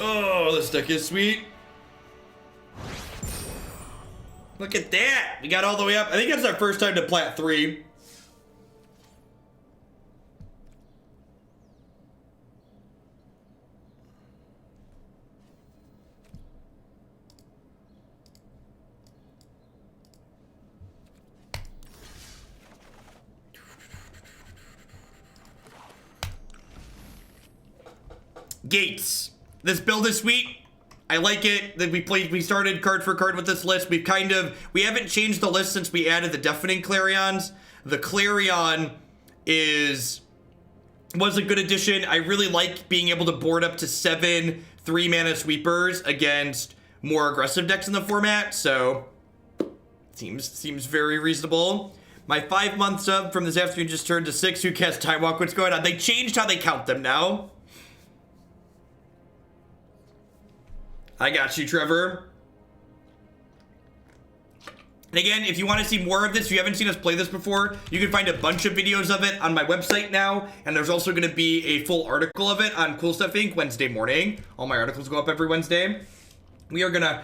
Speaker 1: Oh, this deck is sweet. Look at that. We got all the way up. I think that's our first time to Plat 3. Gates. This build is sweet. I like it that we started card for card with this list. We haven't changed the list since we added the Deafening Clarions. The Clarion was a good addition. I really like being able to board up to 7 3-mana sweepers against more aggressive decks in the format, so seems very reasonable. My 5-month sub from this afternoon just turned to 6. Who cast Time Walk? What's going on? They changed how they count them now. I got you, Trevor. And again, if you want to see more of this, if you haven't seen us play this before, you can find a bunch of videos of it on my website now. And there's also going to be a full article of it on Cool Stuff Inc. Wednesday morning. All my articles go up every Wednesday. We are going to